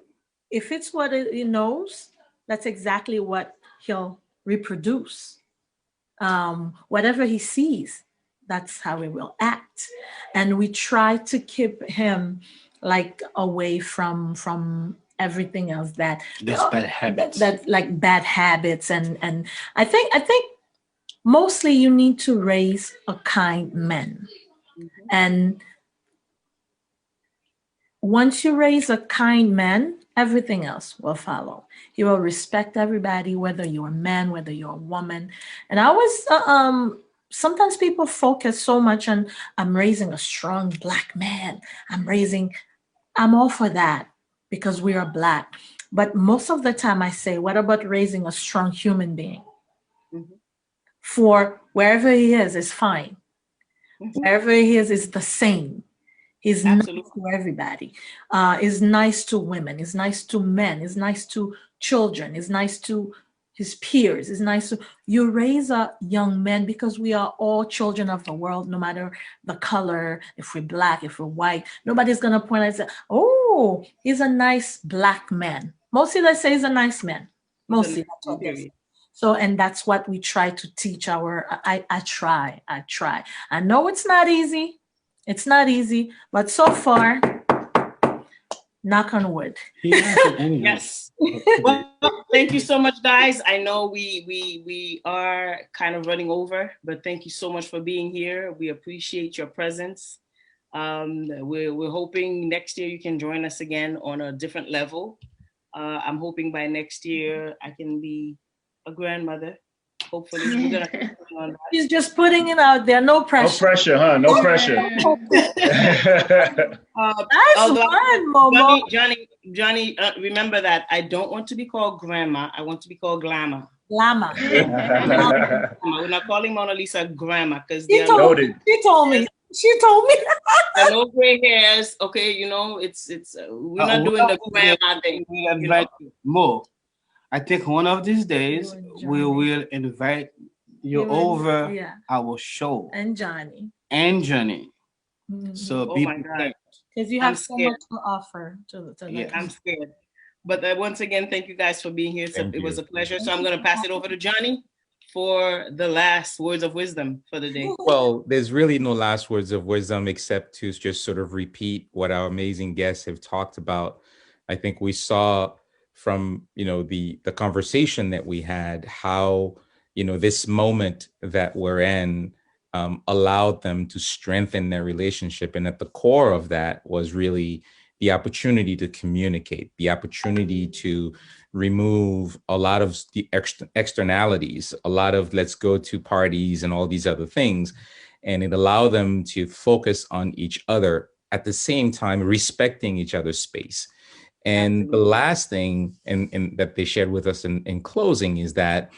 if it's what he knows, that's exactly what he'll reproduce. Whatever he sees, that's how he will act. And we try to keep him like away from everything else that bad habits. That like bad habits. And I think mostly you need to raise a kind man. Mm-hmm. And once you raise a kind man, everything else will follow. He will respect everybody, whether you're a man, whether you're a woman. And I was, sometimes people focus so much on, I'm raising a strong Black man. I'm all for that because we are Black. But most of the time I say, what about raising a strong human being? Mm-hmm. For wherever he is fine. Mm-hmm. Wherever he is the same. He's Absolutely. Nice to everybody. Is nice to women. Is nice to men. Is nice to children. Is nice to his peers. Is nice to you raise a young man, because we are all children of the world, no matter the color. If we're Black, if we're white, nobody's gonna point out and say, "Oh, he's a nice Black man." Mostly they say he's a nice man. Mostly that's what they say. So, and that's what we try to teach I try. I know it's not easy. It's not easy, but so far, Knock on wood. Yes. Well, thank you so much, guys. I know we are kind of running over, but thank you so much for being here. We appreciate your presence. We're hoping next year you can join us again on a different level. I'm hoping by next year I can be a grandmother. Hopefully, we're gonna continue on that. She's just putting it out there. No No pressure. pressure, huh? No pressure. Nice Although- one, Momo. Johnny, remember that I don't want to be called grandma. I want to be called glamour. Llama. We're not calling Mona Lisa grandma because She there told are me. Noted. She told me. She told me. no gray hairs. Okay, you know it's we're not doing the grandma thing. We'll invite Mo. I think one of these days You and we Johnny. will invite you You and- over yeah. our show And Johnny. and Johnny. Mhm. So Oh be my God. prepared. Because you I'm have so scared. much to offer to Yeah. I'm scared. But once again, thank you guys for being here. Thank It was you. a pleasure. So I'm going to pass it over to Johnny for the last words of wisdom for the day. Well, there's really no last words of wisdom except to just sort of repeat what our amazing guests have talked about. I think we saw from, the conversation that we had, how, this moment that we're in allowed them to strengthen their relationship. And at the core of that was really the opportunity to communicate, the opportunity to remove a lot of the externalities, a lot of let's go to parties and all these other things. And it allowed them to focus on each other at the same time, respecting each other's space. And Absolutely. the last thing and that they shared with us in closing is that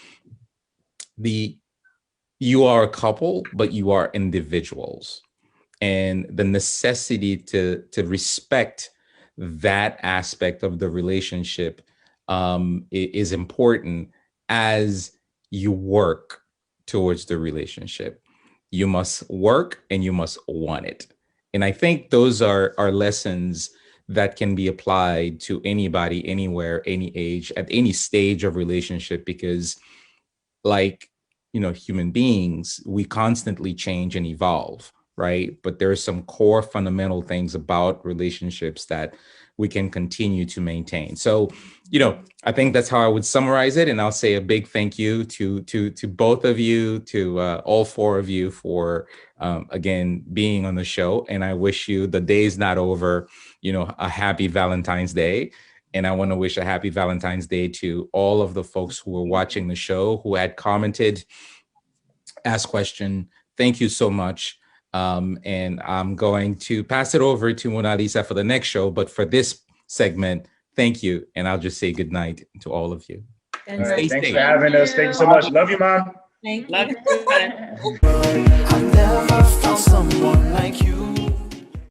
you are a couple, but you are individuals. And the necessity to respect that aspect of the relationship is important as you work towards the relationship. You must work and you must want it. And I think those are lessons that can be applied to anybody, anywhere, any age, at any stage of relationship, because like, human beings, we constantly change and evolve, right? But there are some core fundamental things about relationships that we can continue to maintain. So, I think that's how I would summarize it. And I'll say a big thank you to both of you, to all four of you for, again, being on the show. And I wish you, the day's not over, a happy Valentine's Day. And I want to wish a happy Valentine's Day to all of the folks who were watching the show, who had commented, asked question. Thank you so much. And I'm going to pass it over to Mona Lisa for the next show. But for this segment, thank you. And I'll just say good night to all of you. And All right, Stay thanks safe. for having us. Thank you so much. Love you, Mom. thank Love you. you. I never found someone like you.